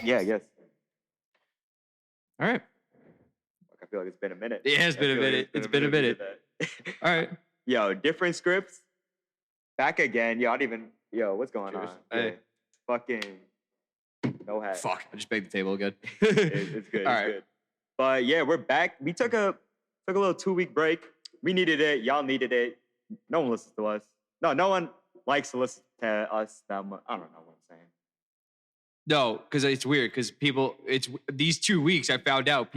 Yeah, I guess. All right. I feel like it's been a minute. It has been a minute. It's been a minute. All right. Yo, different scripts. Back again. Yo, I don't even. Yo, what's going on? Hey. Yo, fucking no hat. Fuck. I just begged the table again. It's good. All It's right. good. But yeah, we're back. We took a little 2-week break. We needed it. Y'all needed it. No one listens to us. No one likes to listen to us that much. I don't know what I'm saying. No, because it's weird. Because it's these 2 weeks. I found out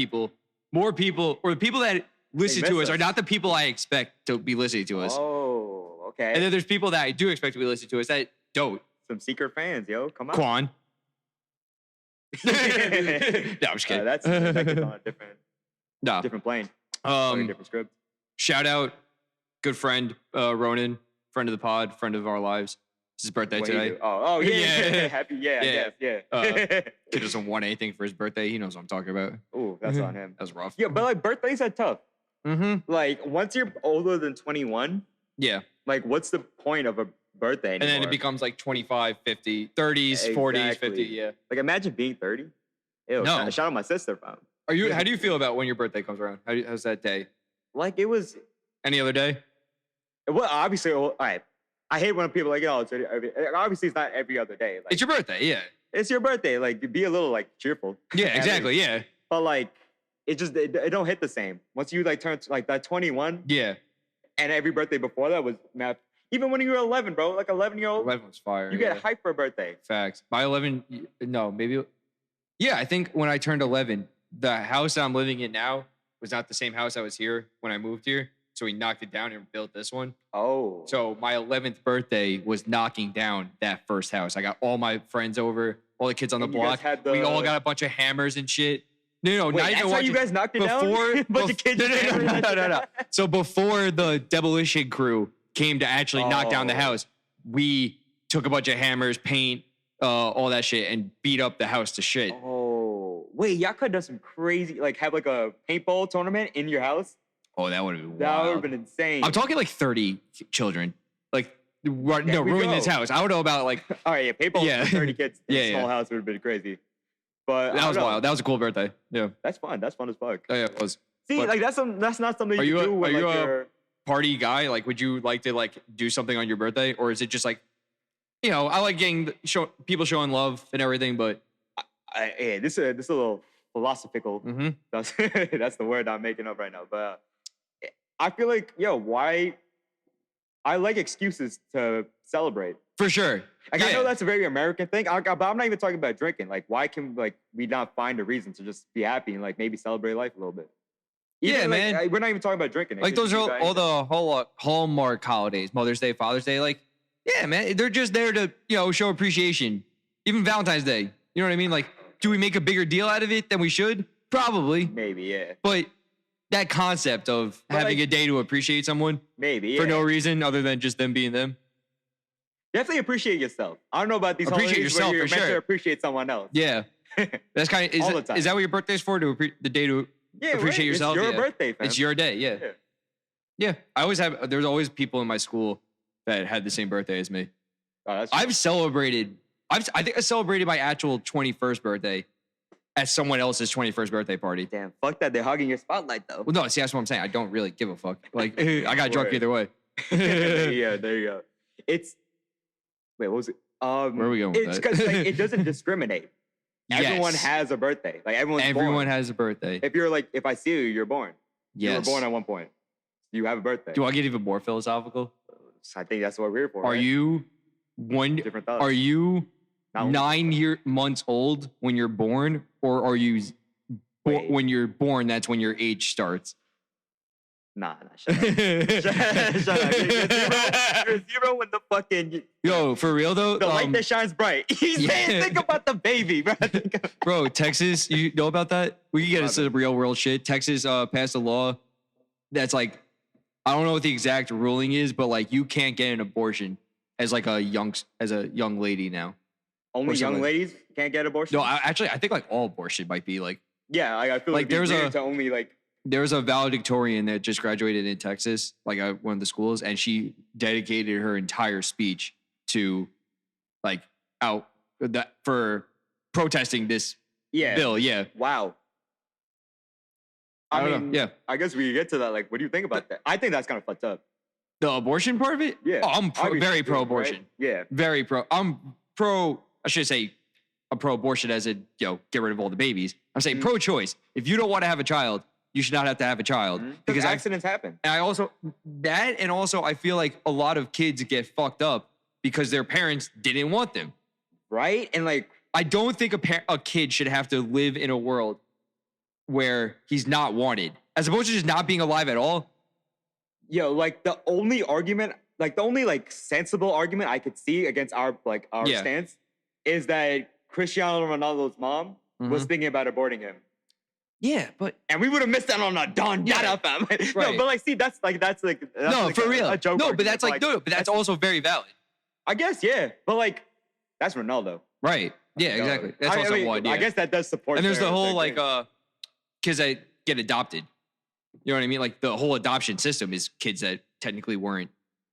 more people, or the people that listen to us are not the people I expect to be listening to us. Oh, okay. And then there's people that I do expect to be listening to us that don't. Some secret fans, yo. Come on. Quan. No, I'm just kidding. That is on a different plane. Different script. Shout out, good friend, Ronan, friend of the pod, friend of our lives. It's his birthday today. Oh, yeah. Happy, I guess, yeah. Kid doesn't want anything for his birthday. He knows what I'm talking about. Ooh, that's on him. That was rough. Yeah, but like birthdays are tough. Mm-hmm. Like once you're older than 21, yeah. Like what's the point of a birthday anymore? And then it becomes like 25, 50, 30s, 40s, 50, yeah. Like imagine being 30. Ew, no. Shout out my sister, fam. How do you feel about when your birthday comes around? How's that day? Like it was any other day? Well, obviously, all right. I hate when people are like, it's obviously it's not every other day. Like, it's your birthday, yeah. It's your birthday. Like, be a little like cheerful. Yeah, exactly, yeah. But like, it don't hit the same once you like turn like that 21. Yeah. And every birthday before that was math. Even when you were 11, bro, like 11-year-old. 11 was fire. You get hyped for a birthday. Facts. By 11, no, maybe. Yeah, I think when I turned 11, the house I'm living in now was not the same house I was here when I moved here. So we knocked it down and built this one. Oh. So my 11th birthday was knocking down that first house. I got all my friends over, all the kids on the block. We all got a bunch of hammers and shit. No. Wait, that's how you guys knocked it down? Bunch of kids. No. So before the demolition crew came to actually knock down the house, we took a bunch of hammers, paint, all that shit, and beat up the house to shit. Oh. Wait, y'all could have done some crazy, like have like a paintball tournament in your house? Oh, that would have been wild. That would have been insane. I'm talking like 30 children. Like, ruin this house. I don't know about like... All right, paintball with 30 kids in a small house would have been crazy. But that was wild. That was a cool birthday. Yeah. That's fun. That's fun as fuck. Oh, yeah, it was. See, like that's not something you do when like you're... party guy? Like, would you like to like do something on your birthday? Or is it just like, I like getting people showing love and everything, but... this is a little philosophical. Mm-hmm. That's the word I'm making up right now. But I feel like, why... I like excuses to celebrate. For sure. Like, I know that's a very American thing, but I'm not even talking about drinking. Like, why can we not find a reason to just be happy and like maybe celebrate life a little bit? Even, man. We're not even talking about drinking. Like those are all the Hallmark holidays, Mother's Day, Father's Day. Like, yeah, man, they're just there to show appreciation. Even Valentine's Day. You know what I mean? Like, do we make a bigger deal out of it than we should? Probably. Maybe, yeah. But that concept of having a day to appreciate someone, maybe for no reason other than just them being them. Definitely appreciate yourself. I don't know about these appreciate yourself where you're for meant sure. to appreciate someone else. Yeah, that's kind of all the time. Is that what your birthday's for? The day to appreciate yourself. It's your birthday, fam. It's your day. Yeah. I always have. There's always people in my school that had the same birthday as me. Oh, that's I've celebrated. I think I celebrated my actual 21st birthday at someone else's 21st birthday party. Damn, fuck that. They're hogging your spotlight, though. Well, no, see, that's what I'm saying. I don't really give a fuck. Like, I got drunk either way. There you go. Wait, what was it? Where are we going with It's because it doesn't discriminate. Everyone has a birthday. Like, everyone has a birthday. If I see you, you're born. Yes. You were born at one point. You have a birthday. Do I get even more philosophical? I think that's what we're here for. Are you 9 months old when you're born, or are you when you're born? That's when your age starts. Nah, shut up. Shut up. You're zero when the fucking... Yo, for real though? The light that shines bright. He's saying, think about the baby, bro. Bro, Texas, you know about that? We can get into some real world shit. Texas passed a law that's like, I don't know what the exact ruling is, but like you can't get an abortion as a young lady now. Only young ladies can't get abortion? No, I think like all abortion might be like... Yeah, I feel like there's to only like... There was a valedictorian that just graduated in Texas, like one of the schools, and she dedicated her entire speech to for protesting this Yeah. bill. Yeah. Wow. I I don't mean, know. Yeah. I guess we get to that. Like, what do you think about that? I think that's kind of fucked up. The abortion part of it? Yeah. Oh, I'm Obviously, very right? pro-abortion. Yeah. Very pro. I'm pro. I should say, I'm pro-abortion as in, get rid of all the babies. I'm saying pro-choice. If you don't want to have a child, you should not have to have a child Because accidents happen. And I also I feel like a lot of kids get fucked up because their parents didn't want them. Right? And like, I don't think a kid should have to live in a world where he's not wanted, as opposed to just not being alive at all. like the only argument, like the only like sensible argument I could see against our stance is that Cristiano Ronaldo's mom was thinking about aborting him. Yeah, but And we would have missed out on a Don Dada fam. Right. No, but like, see, that's no, like for real. a joke. No, but argument, that's like, no, but that's also very valid. I guess, yeah. But like, that's Ronaldo. Right. Yeah, exactly. That's also one. Yeah. I guess that does support. And there's the whole thing. kids that get adopted. You know what I mean? Like the whole adoption system is kids that technically weren't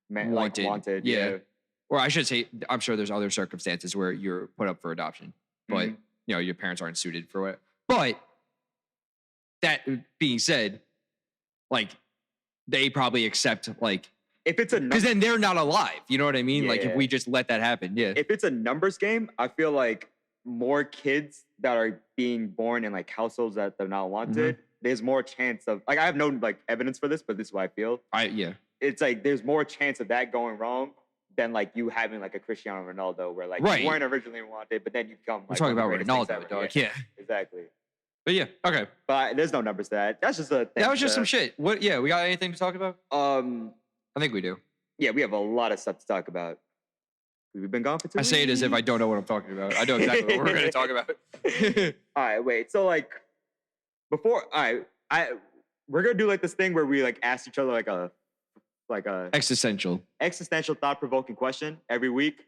wanted. Yeah. Or I should say, I'm sure there's other circumstances where you're put up for adoption, but your parents aren't suited for it. But that being said, like they probably accept like if it's because then they're not alive. You know what I mean? Like if Yeah. we just let that happen, yeah. if it's a numbers game, I feel like more kids that are being born in like households that they're not wanted, there's more chance of like I have no like evidence for this, but this is what I feel. It's like there's more chance of that going wrong than like you having like a Cristiano Ronaldo where like Right. you weren't originally wanted, but then you become. We're Like, talking one of about the greatest Ronaldo, things dog. ever. Yeah. Exactly. But yeah, okay. But there's no numbers to that. That's just a thing. That was just some shit. What? Yeah, we got anything to talk about? I think we do. Yeah, we have a lot of stuff to talk about. We've been gone for 2 I weeks. say it as if I don't know what I'm talking about. I know exactly what we're going to talk about. All right, wait. So like, before we're gonna do like this thing where we like ask each other like a Existential. existential thought provoking question every week.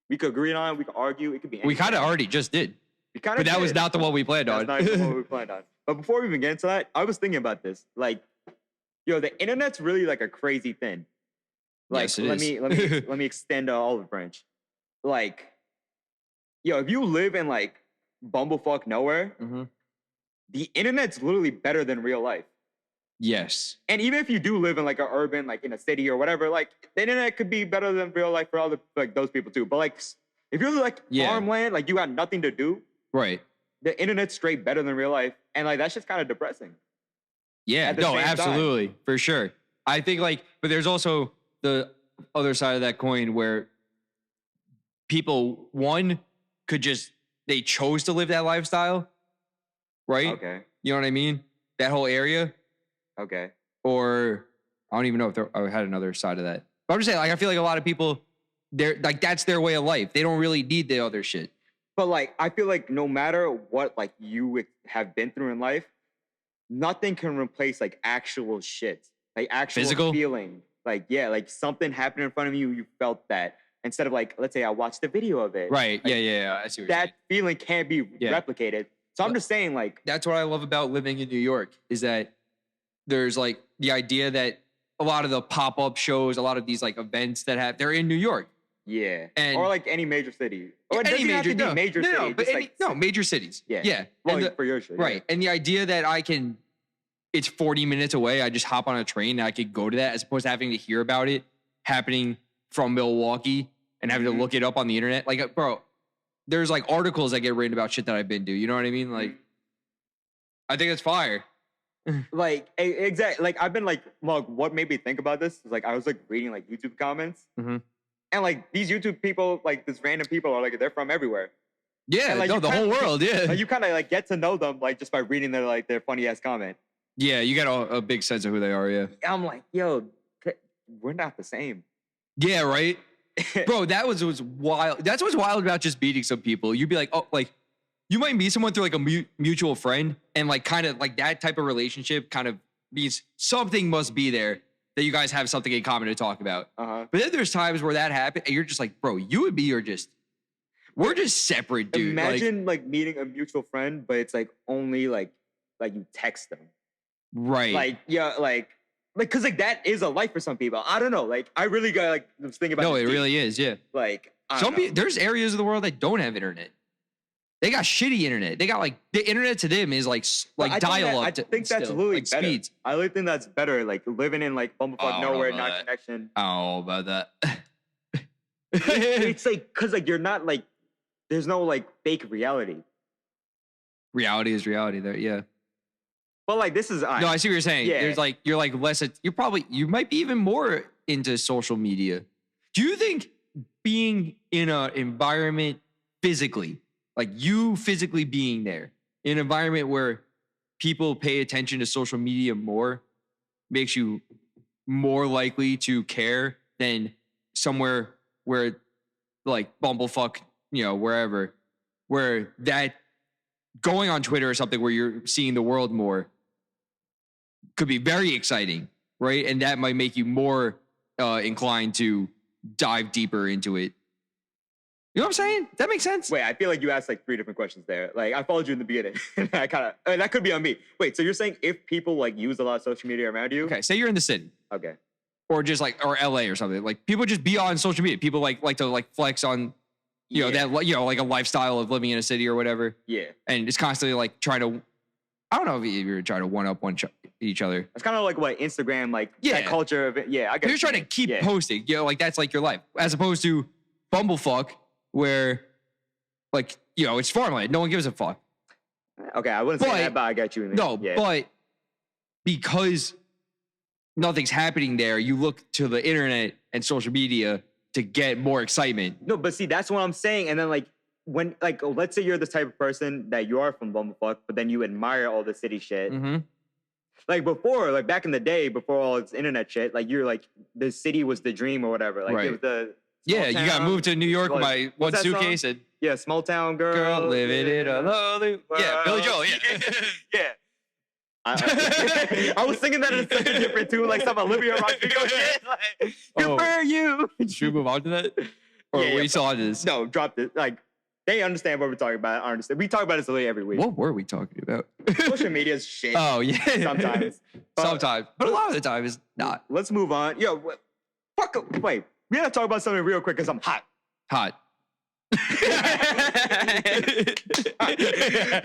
We could agree on it. We could argue. It could be. We kind of already just did, We kind but that was not the one we planned on. That's not even what we planned on. But before we even get into that, I was thinking about this. Like, the internet's really like a crazy thing. Like, Yes, it let is. me let me extend a olive branch. Like, if you live in like bumblefuck nowhere, the internet's literally better than real life. Yes. And even if you do live in like an urban, like in a city or whatever, like the internet could be better than real life for all the like those people too. But like, if you're like farmland, like you got nothing to do, Right. the internet's straight better than real life, and like that's just kind of depressing. Yeah. At the No, same time. absolutely. For sure. I think like, but there's also the other side of that coin where people, one, they chose to live that lifestyle. Right? Okay. You know what I mean? That whole area. Okay. Or I don't even know if I had another side of that. But I'm just saying, like, I feel like a lot of people, they're like, that's their way of life. They don't really need the other shit. But like, I feel like no matter what like you would have been through in life, nothing can replace like actual shit, like actual Physical? feeling. Like like something happened in front of you, you felt that instead of like, let's say I watched a video of it. Right. Like, Yeah. I see what you're saying. that feeling can't be replicated. So I'm just saying, like, That's what I love about living in New York is that there's like the idea that a lot of the pop-up shows, a lot of these like events that they're in New York. yeah, And- or like any major city, or it Any doesn't have to be major city. No, but just, major cities. Yeah. Yeah. well, And the- for your shit, right. And the idea that it's 40 minutes away, I just hop on a train and I could go to that as opposed to having to hear about it happening from Milwaukee and having to look it up on the internet. Like, bro, there's like articles that get written about shit that I've been to. You know what I mean? Like, I think it's fire. Like exactly. Like I've been like, what made me think about this is like I was like reading like YouTube comments, Mhm. and like these YouTube people, like these random people are like they're from everywhere. Yeah, And, like, no, you the whole kinda- world, yeah. Like you kind of like get to know them like just by reading their funny ass comment. Yeah, you got a big sense of who they are, yeah. And I'm like, yo, we're not the same. Yeah, right? Bro, that was wild. That's what's wild about just meeting some people. You'd be like, oh, like, you might meet someone through like a mutual friend and like kind of like that type of relationship kind of means something must be there that you guys have something in common to talk about. Uh-huh. But then there's times where that happens and you're just like, bro, you and me we're just separate, dude. Imagine like meeting a mutual friend, but it's like only like you text them. Right. Like because like that is a life for some people. I don't know. Like I really got like was thinking about. No, this it deep. really is, yeah. Like I Some don't know. people, there's areas of the world that don't have internet. They got shitty internet. They got like the internet to them is like dial-up. I think that's literally like better. Speeds. I really think that's better. Like living in like bumblefuck nowhere, not connection. I don't know about that. It's like because like you're not like there's no like fake reality. Reality is reality there, yeah. But like this is no, I see what you're saying. Yeah. There's like you're like less. You might be even more into social media. Do you think being in an environment physically, like you physically being there, in an environment where people pay attention to social media more, makes you more likely to care than somewhere where like bumblefuck, wherever, where that going on Twitter or something where you're seeing the world more could be very exciting, right? And that might make you more inclined to dive deeper into it. You know what I'm saying? That makes sense. Wait, I feel like you asked like 3 different questions there. Like I followed you in the beginning. That could be on me. Wait, so you're saying if people like use a lot of social media around you? Okay, say you're in the city. Okay. Or just like, or LA or something. Like people just be on social media. People like to like flex on, that, like a lifestyle of living in a city or whatever. Yeah. And it's constantly like trying to, I don't know if you're trying to one up each other. It's kind of like what Instagram, like that culture of it. Yeah, I guess. You're trying to keep posting, like that's like your life. As opposed to bumblefuck, where like, it's farmland. No one gives a fuck. Okay, I wouldn't say that, but I got you in there. No, but because nothing's happening there, you look to the internet and social media to get more excitement. No, but see, that's what I'm saying. And then like when like let's say you're the type of person that you are from bumblefuck, but then you admire all the city shit. Mm-hmm. Like before, like back in the day, before all this internet shit, like you're like the city was the dream or whatever. Like it was the you got moved to New York with my one suitcase and small town girl living in a lonely Billy Joel, yeah. I was singing that in such a different tune, like some Olivia Rodrigo shit. Like, good for you. Should we move on to that? Or were you still on this? No, dropped it. Like, they understand what we're talking about. I understand. We talk about this literally every week. What were we talking about? Social media is shit. Oh, yeah. Sometimes. But a lot of the time it's not. Let's move on. Wait. We gotta talk about something real quick because I'm hot. I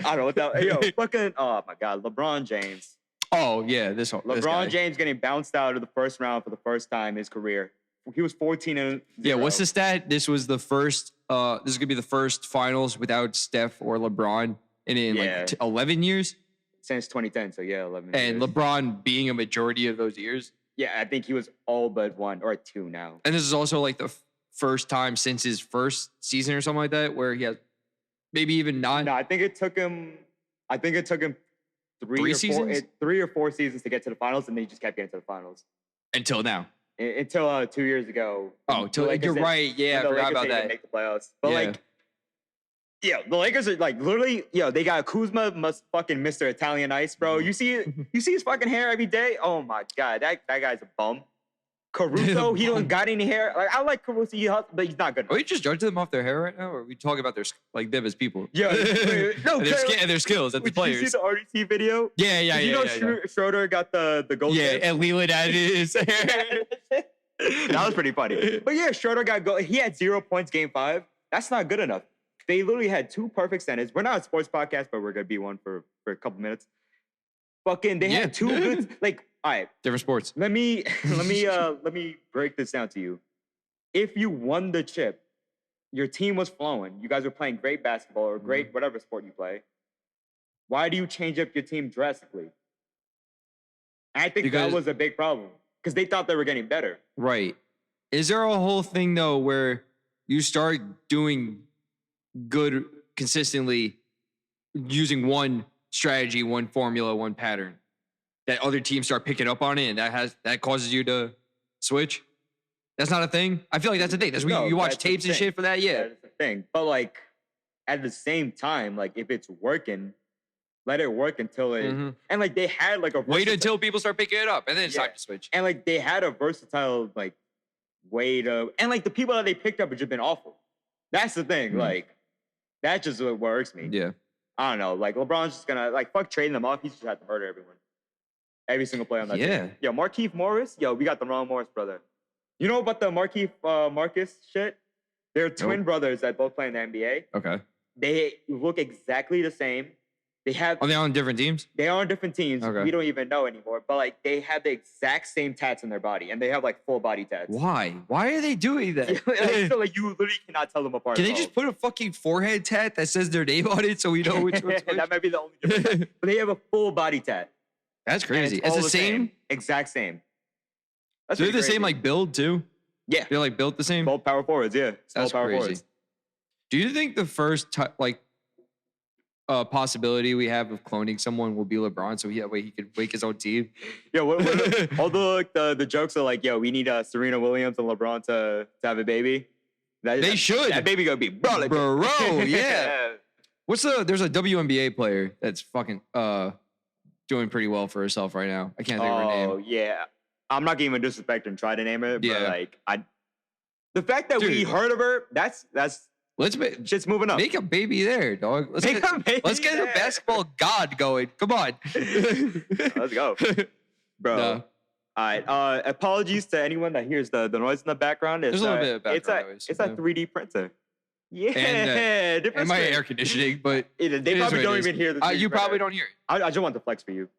don't know what that. Fucking. Oh my God, LeBron James. Oh yeah, LeBron James getting bounced out of the first round for the first time in his career. He was 14-0. Yeah, what's the stat? This was the first. This is gonna be the first finals without Steph or LeBron in like 11 years since 2010. So yeah, 11. And years. LeBron being a majority of those years. Yeah, I think he was all but 1 or 2 now. And this is also like the first time since his first season or something like that where he has maybe even not. No, I think it took him 3 or 4 seasons to get to the finals, and then he just kept getting to the finals until now. Until 2 years ago. Oh, you're right. Yeah, I forgot about that. Make the playoffs, but the Lakers are like literally, they got Kuzma, must fucking Mr. Italian Ice, bro. You see his fucking hair every day. Oh my God, that guy's a bum. Caruso, he don't got any hair. Like I like Caruso, but he's not good. Are we just judging them off their hair right now, or are we talking about them as people? Yeah, no, and their skills as the players. Did you see the RDT video? Yeah. Schroeder got the gold. Yeah, and Leland added his hair. That was pretty funny. But yeah, Schroeder got gold. He had 0 points game 5. That's not good enough. They literally had 2 perfect centers. We're not a sports podcast, but we're gonna be one for a couple minutes. Fucking, they had 2 good. Like, all right, different sports. Let me break this down to you. If you won the chip, your team was flowing. You guys were playing great basketball or great whatever sport you play. Why do you change up your team drastically? I think that was a big problem because they thought they were getting better. Right. Is there a whole thing though where you start doing good consistently using one strategy, one formula, one pattern that other teams start picking up on it and that causes you to switch? That's not a thing? I feel like that's a thing. That's where you watch tapes and shit for that? Yeah. That's a thing. But like at the same time, like if it's working, let it work until it and like they had like a wait until people start picking it up and then it's time to switch. And like they had a versatile like way to and like the people that they picked up have just been awful. That's the thing. Like that's just what works me. Yeah. I don't know. Like LeBron's just gonna like fuck trading them off. He's just had to murder everyone. Every single play on that team. Yo, Markieff Morris. Yo, we got the Ron Morris brother. You know about the Markieff Marcus shit? They're twin brothers that both play in the NBA. Okay. They look exactly the same. They have. Are they on different teams? They are on different teams. Okay. We don't even know anymore. But like they have the exact same tats in their body, and they have like full body tats. Why? Why are they doing that? So like you literally cannot tell them apart. Can they just put a fucking forehead tat that says their name on it so we know which one's which? That might be the only difference. But they have a full body tat. That's crazy. It's the same? Exact same. So they're the same like build too? Yeah. They're like built the same? Both power forwards, yeah. That's power crazy. Forwards. Do you think the first possibility we have of cloning someone will be LeBron, so that way he could make his own team? Yeah, although like, the jokes are like, yo, we need Serena Williams and LeBron to have a baby. They should. That baby gonna be bro, yeah. There's a WNBA player that's fucking doing pretty well for herself right now. I can't think of her name. Oh yeah, I'm not gonna even disrespect and try to name it, but like the fact that we heard of her, that's shit's moving up. Make a baby there, dog. Let's get a basketball god going. Come on. Let's go. Bro. No. All right. Apologies to anyone that hears the noise in the background. There's a little bit of background noise. It's a 3D printer. Yeah. And my air conditioning, but they probably don't even hear the you probably don't hear it. I just want the flex for you.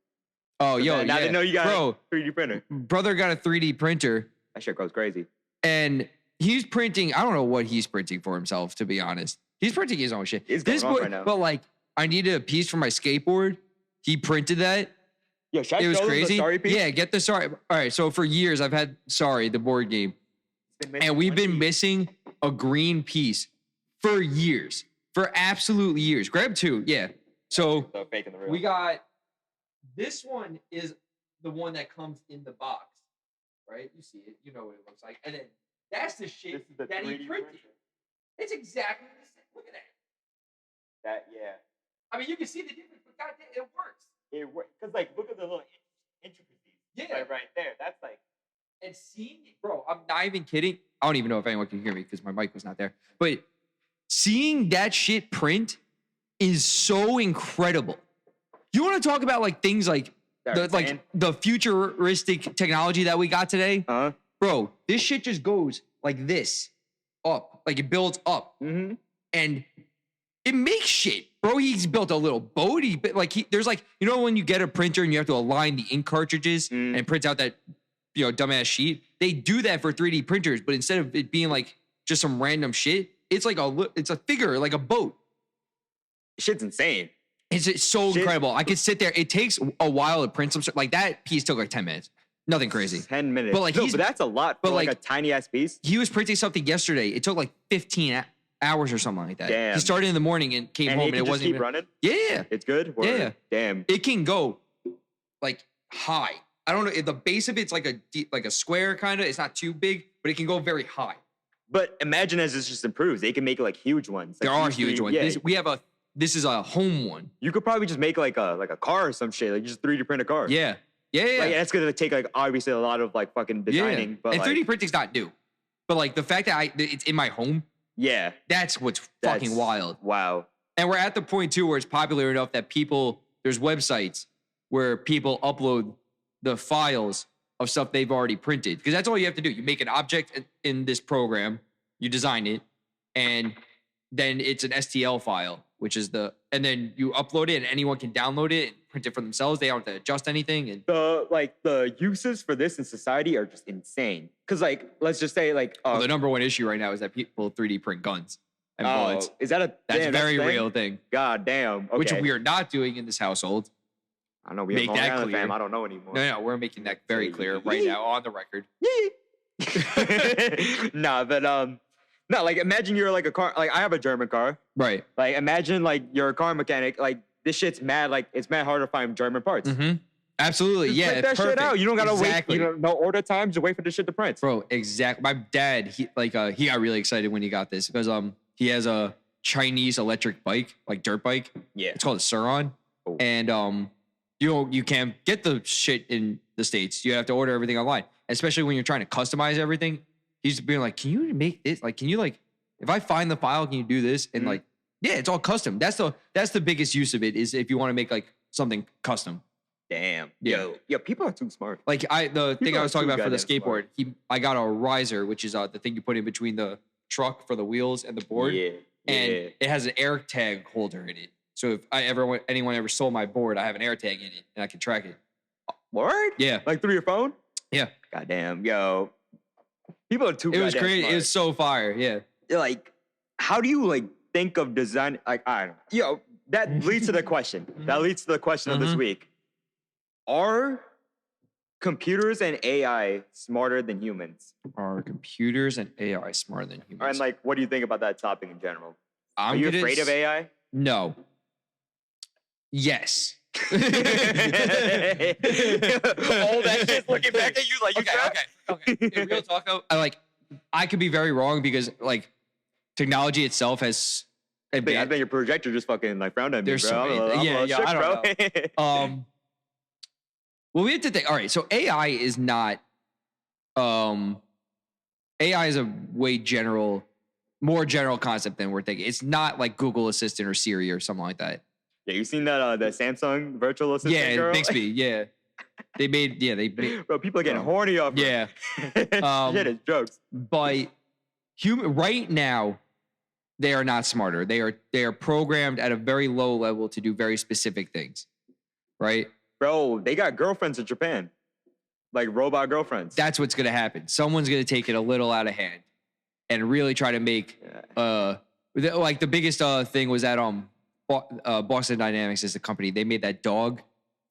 Oh, yo, now yeah. they know you got a 3D printer. Brother got a 3D printer. That shit goes crazy. And he's printing. I don't know what he's printing for himself, to be honest. He's printing his own shit. It's going on right now. But like, I needed a piece for my skateboard. He printed that. Yo, should it was crazy. The Sorry piece? Yeah, get the Sorry. All right, so for years I've had Sorry, the board game, and we've been missing a green piece for years, for absolute years. Grab two, yeah. So we got this one is the one that comes in the box, right? You see it, you know what it looks like, and then that's the shit that he printed. Printer. It's exactly the same. Look at that. Yeah. I mean, you can see the difference, but goddamn, it works. It works because, like, look at the little intricacies. Yeah, right there. That's like, and seeing it, bro. I'm not even kidding. I don't even know if anyone can hear me because my mic was not there. But seeing that shit print is so incredible. You want to talk about like things like the futuristic technology that we got today? Bro, this shit just goes like this up, like it builds up, and it makes shit. Bro, he's built a little boat. There's like, you know, when you get a printer and you have to align the ink cartridges and print out that, you know, dumbass sheet. They do that for 3D printers, but instead of it being like just some random shit, it's like it's a figure, like a boat. Shit's insane. It's so incredible. I could sit there. It takes a while to print some shit. Like that piece took like 10 minutes. Nothing crazy. 10 minutes. But like, but that's a lot for like a tiny ass piece. He was printing something yesterday. It took like 15 hours or something like that. Damn. He started in the morning and came home and it wasn't even running. Yeah. It's good. Yeah. Damn. It can go like high. I don't know if the base of it's like a square kind of. It's not too big, but it can go very high. But imagine as this just improves, they can make like huge ones. Like there are huge ones. Yeah. This is a home one. You could probably just make like a car or some shit. Like just 3D print a car. Yeah. Yeah. Like, that's gonna take like obviously a lot of like fucking designing. Yeah. But and 3D printing's not new. But like the fact that it's in my home. Yeah. That's what's fucking wild. Wow. And we're at the point too where it's popular enough that there's websites where people upload the files of stuff they've already printed. Because that's all you have to do. You make an object in this program, you design it, and then it's an STL file, and then you upload it and anyone can download it and print it for themselves. They don't have to adjust anything. And the uses for this in society are just insane. Because like, let's just say like the number one issue right now is that people 3D print guns and bullets. Is that that's a very real thing? God damn. Okay. Which we are not doing in this household. I know we make that clear. Fam. I don't know anymore. No, we're making that very clear right now on the record. Nah, but no, like imagine you're like a car. Like I have a German car. Right. Like imagine like you're a car mechanic. Like this shit's mad. Like it's mad hard to find German parts. Absolutely. Just print that shit out. You don't gotta wait. You know, no order time. Just wait for the shit to print. Bro, exactly. My dad, he got really excited when he got this because he has a Chinese electric bike, like dirt bike. Yeah. It's called a Suron. Oh. And you can't get the shit in the States. You have to order everything online, especially when you're trying to customize everything. He's being like, can you make this? Like, can you like, if I find the file, can you do this? And like, yeah, it's all custom. That's the biggest use of it is if you want to make like something custom. Damn. Yeah. Yo, people are too smart. Like the thing I was talking about for the skateboard, I got a riser, which is the thing you put in between the truck for the wheels and the board. Yeah. and it has an air tag holder in it. So if anyone ever stole my board, I have an air tag in it and I can track it. Word? Yeah. Like through your phone? Yeah. Goddamn, yo. People are too. It was great. Smart. It was so fire. Yeah. Like, how do you like think of design? Like, I don't know. Yo, that leads to the question. That leads to the question of this week. Are computers and AI smarter than humans? Are computers and AI smarter than humans? And like, what do you think about that topic in general? Are you afraid of AI? No. Yes. All that shit looking back at you like okay. In real talk though, I could be very wrong because like technology itself has. I think your projector just fucking like frowned at me, bro. So I don't know. Well, we have to think. All right, so AI is not. AI is a more general concept than we're thinking. It's not like Google Assistant or Siri or something like that. Yeah, you seen that the Samsung virtual assistant girl? Bixby, yeah. They made. Bro, people are getting horny off. Yeah. Shit is jokes. But right now, they are not smarter. They are programmed at a very low level to do very specific things, right? Bro, they got girlfriends in Japan, like robot girlfriends. That's what's gonna happen. Someone's gonna take it a little out of hand and really try to make like the biggest thing was that Boston Dynamics is the company. They made that dog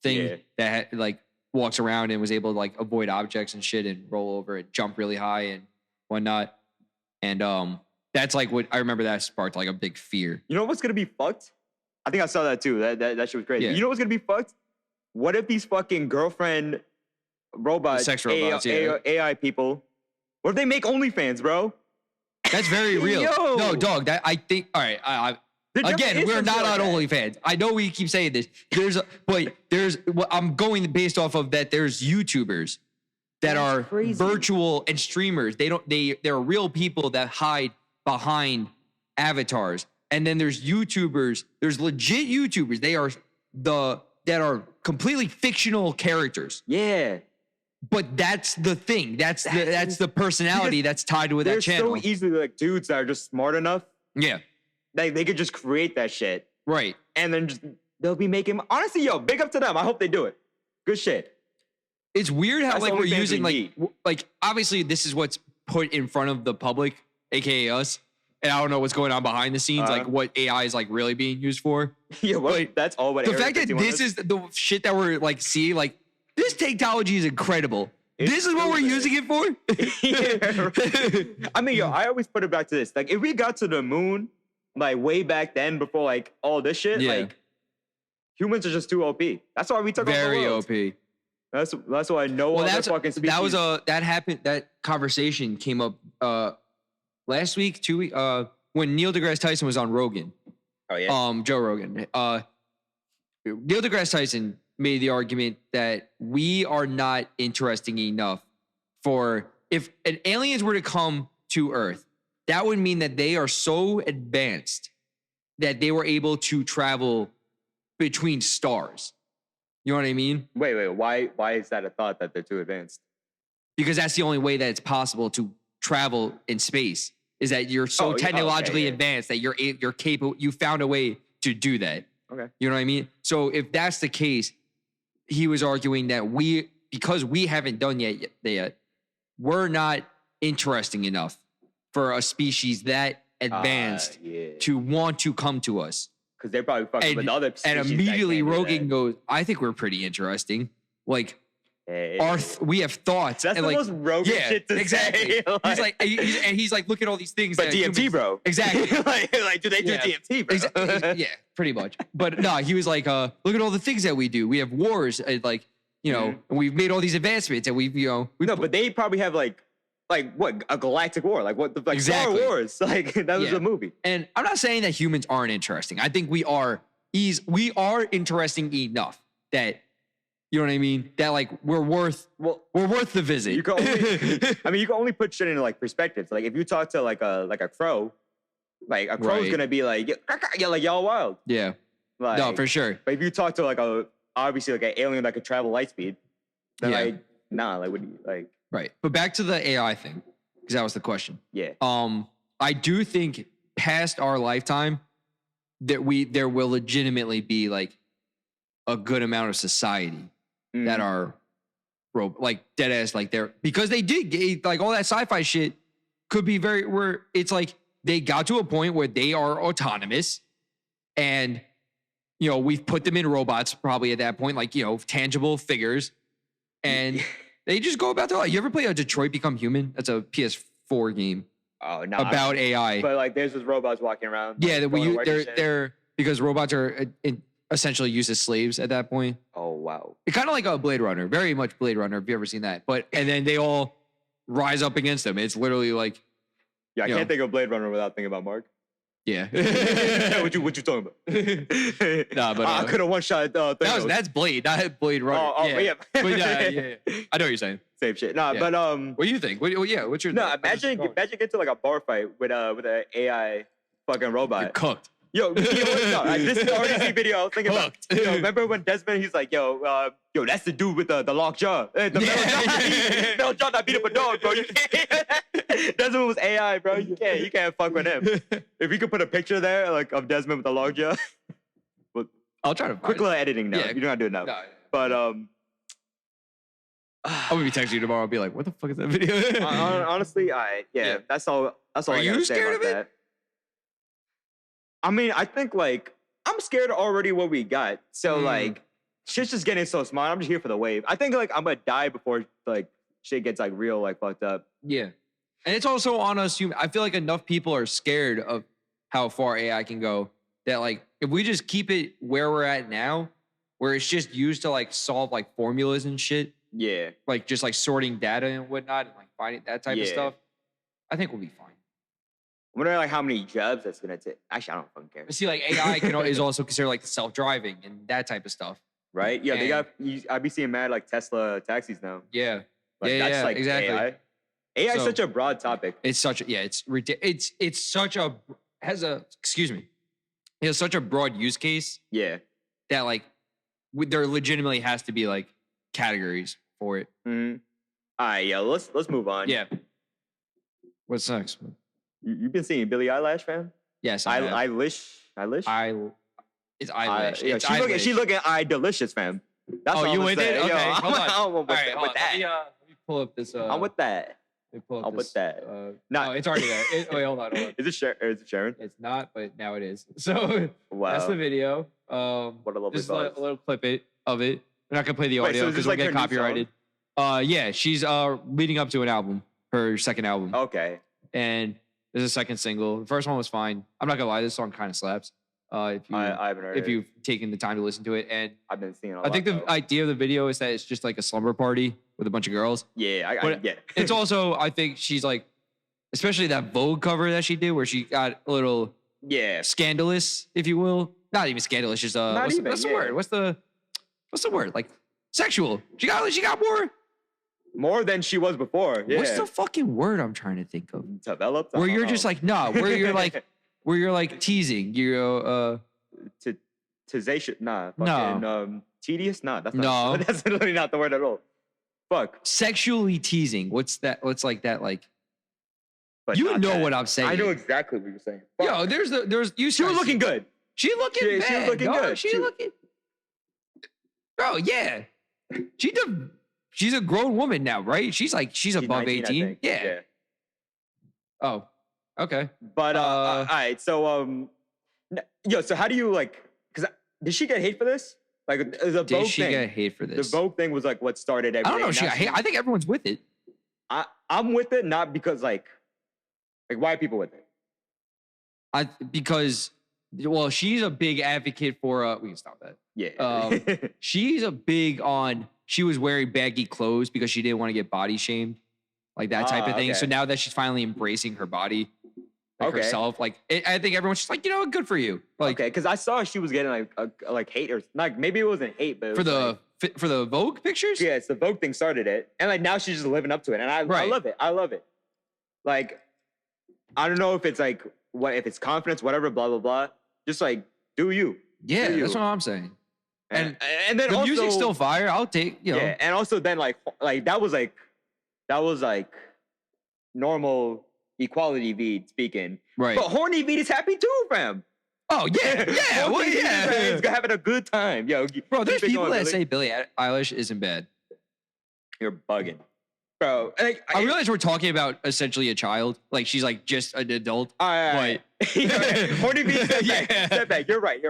thing that like walks around and was able to like avoid objects and shit and roll over and jump really high and whatnot. And that's like what I remember that sparked like a big fear. You know what's gonna be fucked? I think I saw that too. That shit was crazy. Yeah. You know what's gonna be fucked? What if these fucking girlfriend robots, sex robots, AI people, what if they make OnlyFans, bro? That's very real. Yo. No, dog. That I think. All right. Again, we're not on OnlyFans. I know we keep saying this. I'm going based off of that. There's YouTubers that are virtual and streamers. They're real people that hide behind avatars. And then there's YouTubers. There's legit YouTubers. That are completely fictional characters. Yeah. But that's the thing. That's the personality that's tied with that channel. There's so easily like dudes that are just smart enough. Yeah. They could just create that shit. Right. And then they'll be making, honestly, yo, big up to them. I hope they do it. Good shit. It's weird how like we're using like obviously this is what's put in front of the public, aka us. And I don't know what's going on behind the scenes, like what AI is like really being used for. Yeah, well, that's all what the fact that this is the shit that we're like seeing, like this technology is incredible. This is what we're using it for. Yeah. I mean, yo, I always put it back to this. Like, if we got to the moon, like way back then, before like all this shit, like humans are just too OP. That's why we took very over the world. OP. That's why no other fucking species. That happened. That conversation came up last week, 2 weeks, when Neil deGrasse Tyson was on Rogan. Oh yeah. Joe Rogan. Neil deGrasse Tyson made the argument that we are not interesting enough for if aliens were to come to Earth, that would mean that they are so advanced that they were able to travel between stars. You know what I mean? Wait. Why is that a thought that they're too advanced? Because that's the only way that it's possible to travel in space. Is that you're so technologically advanced that you're capable. You found a way to do that. Okay. You know what I mean? So if that's the case, he was arguing that because we haven't done yet, we're not interesting enough for a species that advanced to want to come to us. Because they're probably fucking with other species. And immediately Rogan goes, I think we're pretty interesting. Like, we have thoughts. That's and the most Rogan shit to say. He's like, look at all these things. But DMT, humans, bro. Exactly. like, do they do DMT, bro? Yeah, pretty much. But no, he was like, look at all the things that we do. We have wars, and and we've made all these advancements, and but they probably have like what, a galactic war, like what the Star Wars, like that was a movie. And I'm not saying that humans aren't interesting. I think we are interesting enough that. You know what I mean? That like we're worth the visit. You can only put shit into like perspectives. Like if you talk to like a crow, like a crow's gonna be like like y'all wild. Yeah. Like, no, for sure. But if you talk to like obviously like an alien that could travel light speed, then what do you like? Right. But back to the AI thing, because that was the question. Yeah. I do think past our lifetime, there will legitimately be like a good amount of society that are like dead ass like they're because they did like all that sci-fi shit could be where it's like they got to a point where they are autonomous and we've put them in robots probably at that point, like tangible figures, and they just go about their life. You ever play a Detroit Become Human? That's a PS4 game. Oh no! About AI, but like there's just robots walking around. Yeah, they're because robots are essentially used as slaves at that point. Oh wow! It's kind of like a Blade Runner, very much Blade Runner. Have you ever seen that? And then they all rise up against them. It's literally like, I can't think of Blade Runner without thinking about Mark. Yeah. what you talking about? Nah, but I could have one shot. That's Blade, not Blade Runner. Yeah. But yeah. I know what you're saying. Same shit. Nah, but what do you think? What's your imagine get to like a bar fight with an AI fucking robot. You're cooked. This is the RDC video I was thinking about. Remember when Desmond, he's like, that's the dude with the locked jaw. The metal jaw that beat up a dog, bro. You can't. Desmond was AI, bro. You can't fuck with him. If we could put a picture there, like, of Desmond with the locked jaw. I'll try to quick little editing now. You don't have to do it now. No. But I'm gonna be texting you tomorrow. I'll be like, what the fuck is that video? Honestly, that's all. Are you scared of it? That. I mean, I think like I'm scared already what we got. So like shit's just getting so smart. I'm just here for the wave. I think like I'm gonna die before like shit gets like real like fucked up. Yeah. And it's also on us. I feel like enough people are scared of how far AI can go that like if we just keep it where we're at now, where it's just used to like solve like formulas and shit. Yeah. Like just like sorting data and whatnot and like finding that type of stuff. I think we'll be fine. I wonder like how many jobs that's gonna take. Actually, I don't fucking care. See, like AI is also considered like self-driving and that type of stuff. Right? Yeah, I be seeing mad like Tesla taxis now. Yeah. Like, that's like exactly. AI. AI is such a broad topic. It's such a it's such a it has such a broad use case. Yeah. That like there legitimately has to be like categories for it. Mm-hmm. All right, let's move on. Yeah. What's next? You've been seeing Billie Eilish, fam? Yes, Eilish. It's Eilish. She looking delicious, fam. That's you with it? Okay, hold on. All right, hold on. Let me pull up this. I'm with that. I'm with that. No, it's already there. Wait, hold on. Is it Sharon? It's not, but now it is. So that's the video. What a lovely just a little clip of it. We're not gonna play the audio because we'll get copyrighted. Yeah, she's leading up to an album, her second album. Okay. And there's a second single. The first one was fine. I'm not gonna lie, this song kind of slaps. I haven't heard if you've taken the time to listen to it, and I've been seeing. I think the idea of the video is that it's just like a slumber party with a bunch of girls. Yeah, I get it. It's also, I think she's like, especially that Vogue cover that she did, where she got a little scandalous, if you will. Not even scandalous, just what's the word? What's the word? Like sexual. She got more than she was before. Yeah. What's the fucking word I'm trying to think of? Developed. Where you're just like where you're like teasing. You're teasation. Nah. Fucking, no. Tedious. Nah. That's not. No. That's literally not the word at all. Fuck. Sexually teasing. What's that? What's like that? Like. But you know what I'm saying. I know exactly what you're saying. Fuck. Yo, there's you. She was looking good. She looking bad. She was looking good. She looking. Bro, yeah. She's a grown woman now, right? She's above 19, 18. Yeah. Oh, okay. But all right. So so how do you like? Because did she get hate for this? Like the Vogue thing. Did she get hate for this? The Vogue thing was like what started everything. I don't know. She got hate. I think everyone's with it. I'm with it, not because like why are people with it? Because she's a big advocate for. We can stop that. Yeah. She's a big on. She was wearing baggy clothes because she didn't want to get body shamed, like that type of thing. Okay. So now that she's finally embracing her body, herself, I think everyone's just like, good for you. Like, okay, because I saw she was getting like hate or like maybe it wasn't hate, but it for the Vogue pictures. Yeah, it's the Vogue thing started it, and like now she's just living up to it, and I love it. I love it. Like, I don't know if it's like if it's confidence, whatever, blah blah blah. Just like do you. Yeah, that's what I'm saying. And then the also, music's still fire. I'll take, Yeah, and also then like that was like normal equality V speaking. Right. But horny V is happy too, fam. Oh yeah. Well, yeah. He's having a good time, yo. Bro, there's people that say Billie Eilish isn't bad. You're bugging, bro. I realize we're talking about essentially a child, like she's like just an adult. But horny V, step back. You're right.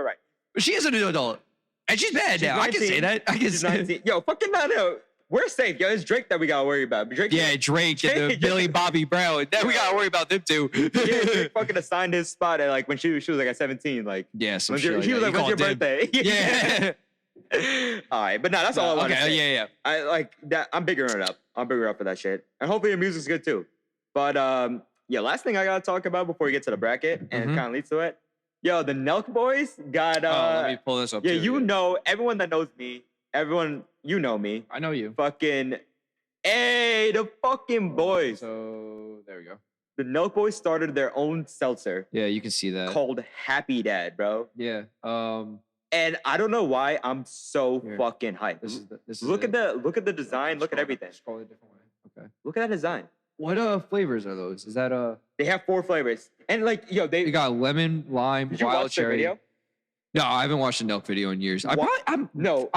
She is an adult, and she's bad now. 19. I can say that. I can say 19. Yo, fucking not. We're safe, yo. It's Drake that we gotta worry about. Drake and the Billy Bobby Brown. That we gotta worry about them too. Drake fucking assigned his spot at like when she was like at 17. Like some shit. She was like, "When's your birthday?" Yeah. All right, but no, that's all I want to say. Yeah. I like that. I'm biggering it up. I'm biggering up for that shit, and hopefully your music's good too. But last thing I gotta talk about before we get to the bracket, and it kind of leads to it. Yo, the Nelk boys got. Let me pull this up. Yeah, you know, everyone that knows me, everyone, you know me. I know you. Fucking, hey, the fucking boys. So there we go. The Nelk boys started their own seltzer. Yeah, you can see that. Called Happy Dad, bro. Yeah. And I don't know why I'm so fucking hyped. Look at the design. Look at everything. Scroll a different way. Okay. Look at that design. What flavors are those? Is that They have 4 flavors, and like yo, they got lemon, lime, Did you wild watch cherry. Their video? No, I haven't watched a Nelk video in years. I'm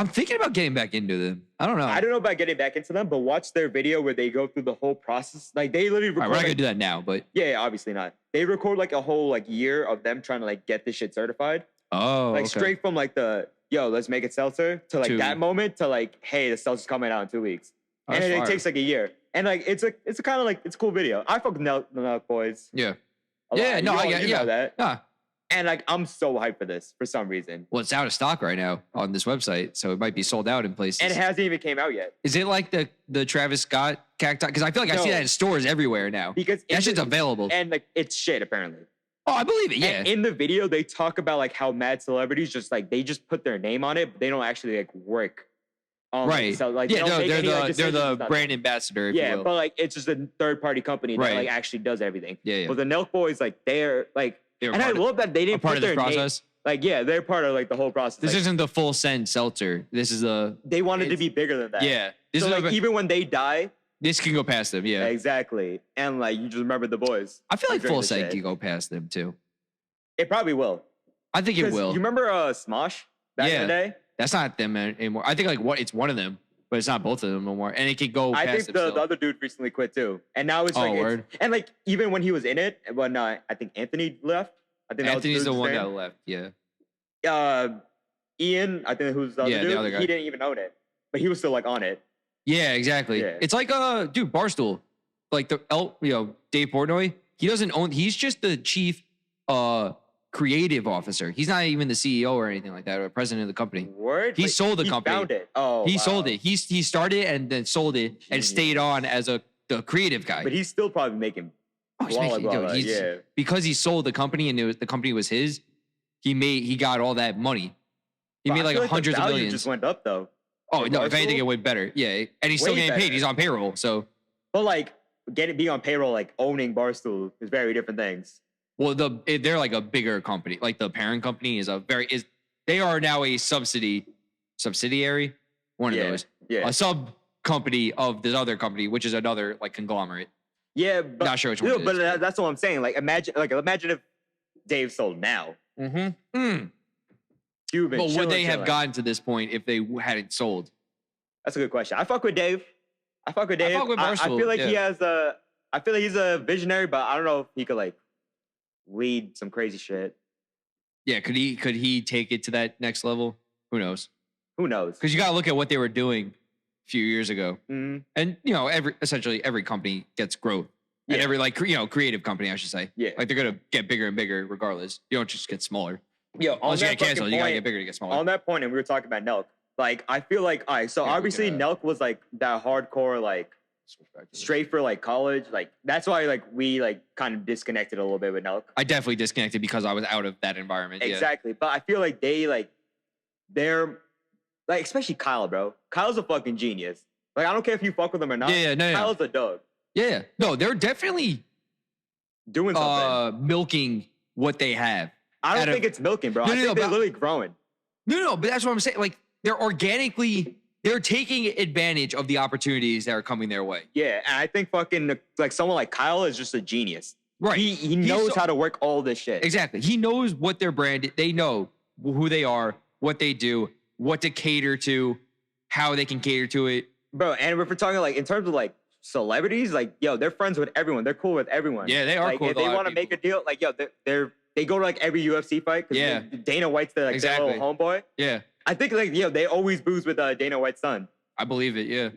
thinking about getting back into them. I don't know. I don't know about getting back into them, but watch their video where they go through the whole process. Like they literally record. We're not gonna do that now, but yeah, obviously not. They record like a whole like year of them trying to like get this shit certified. Oh, like straight from like the let's make it seltzer to like that moment to like, hey, the seltzer's coming out in 2 weeks, and it takes like a year. And like it's a kind of like it's a cool video. I fuck with the Nelk boys. Yeah. Yeah. No, I know that. Yeah. And like I'm so hyped for this for some reason. Well, it's out of stock right now on this website, so it might be sold out in places. And it hasn't even came out yet. Is it like the Travis Scott cacti? Because I feel like I see that in stores everywhere now. Because that shit's available. And like it's shit apparently. Oh, I believe it. Yeah. And in the video, they talk about like how mad celebrities just like they just put their name on it, but they don't actually like work. Right. So like they're the brand ambassador. Yeah, but like it's just a third party company that like actually does everything. Yeah. But the Nelk boys like they're like, and I love that they didn't put their process. Like they're part of like the whole process. This isn't the full send seltzer. This is They wanted to be bigger than that. Yeah. This is like even when they die. This can go past them. Yeah. Exactly. And like you just remember the boys. I feel like full send can go past them too. It probably will. I think it will. You remember Smosh back in the day? That's not them anymore. I think like it's one of them, but it's not both of them anymore. And it could go. I think the other dude recently quit too, and now it's like and like even when he was in it, when I think Anthony left. I think Anthony's the one that left. Yeah. Ian, I think who's the other dude. The other guy. He didn't even own it, but he was still like on it. Yeah, exactly. Yeah. It's like dude, Barstool, like Dave Portnoy. He doesn't own. He's just the chief creative officer. He's not even the CEO or anything like that, or president of the company. Word? He sold the company. Found it. Oh, he sold it. He started and then sold it and stayed on as the creative guy. But he's still probably making. Because he sold the company and the company was his. He got all that money. He made like hundreds of millions. Just went up though. Oh no! If anything, it went better. Yeah, and he's still getting paid. He's on payroll. So, but like being on payroll, like owning Barstool, is very different things. Well, they're like a bigger company. Like the parent company they are now a subsidiary, one of those. Yeah. A sub company of this other company, which is another like conglomerate. Yeah, but not sure which one. But that's what I'm saying. Like imagine if Dave sold now. Mm-hmm. But would they have gotten to this point if they hadn't sold? That's a good question. I fuck with Dave. I fuck with Barstool, I feel like he has I feel like he's a visionary, but I don't know if he could like lead some crazy shit. Yeah, could he take it to that next level? Who knows? Because you gotta look at what they were doing a few years ago, and essentially every company gets growth, and every creative company, I should say, like they're gonna get bigger and bigger regardless. You don't just get smaller. Once you get canceled, you gotta get bigger to get smaller. On that point, and we were talking about Nelk. Like I feel like obviously Nelk was like that hardcore like straight for like college. Like that's why like we like kind of disconnected a little bit with Nelk. I definitely disconnected because I was out of that environment. Exactly. But I feel like they're like, especially Kyle, bro. Kyle's a fucking genius. Like I don't care if you fuck with him or not. Kyle's a dog. Yeah. No, they're definitely doing something. Milking what they have. I don't think it's milking, bro. I think they're literally growing. No, but that's what I'm saying. Like they're taking advantage of the opportunities that are coming their way. Yeah, and I think fucking like someone like Kyle is just a genius. Right. He knows how to work all this shit. Exactly. He knows what their brand. They know who they are, what they do, what to cater to, how they can cater to it. Bro, and if we're talking like in terms of like celebrities, like yo, they're friends with everyone. They're cool with everyone. Yeah, they are like, cool. If they want to make a deal, like yo, they go to like every UFC fight. Yeah. Dana White's their like their little homeboy. Yeah. I think like yo, they always booze with Dana White's son. I believe it. Yeah.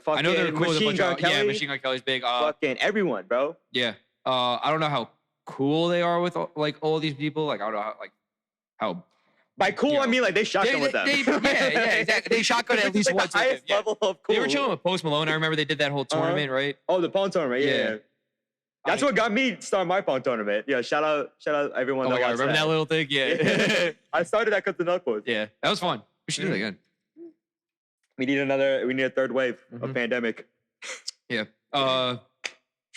I know they're cool. Machine Gun Kelly's big. Fucking everyone, bro. Yeah. I don't know how cool they are with like all these people. Like I don't know how. By cool, I mean like they shotgun with them. Yeah, exactly. They shotgun at least once. The highest level of cool. They were chilling with Post Malone. I remember they did that whole tournament, right? Oh, the Pawn tournament. Yeah. That's what got me to start my Pawn tournament. Yeah, shout out everyone. Oh my God, remember that little thing? Yeah. I started that because the Knuckles. Yeah, that was fun. We should do that again. We need a third wave of pandemic. Yeah. Should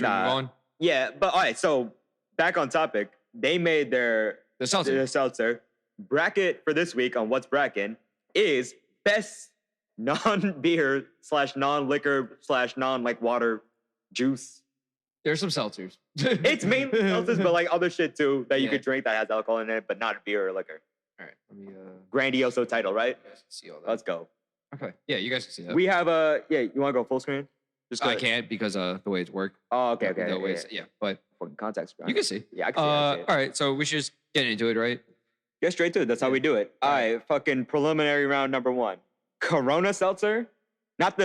we move on? Yeah, but all right. So back on topic, they made the seltzer bracket for this week on What's Brackin' is best non-beer / non-liquor / non-like water juice. There's some seltzers. It's mainly seltzers, but like other shit too that you could drink that has alcohol in it, but not beer or liquor. All right, let me. Grandioso title, right? See all that. Let's go. Okay. Yeah, you guys can see that. We have you want to go full screen? Just I can't because the way it's worked. Oh, okay. Yeah, but fucking context. You can see. Yeah, I can see. All right, so we should just get into it, right? Get straight to it. That's how we do it. All right, fucking preliminary round number 1. Corona seltzer, not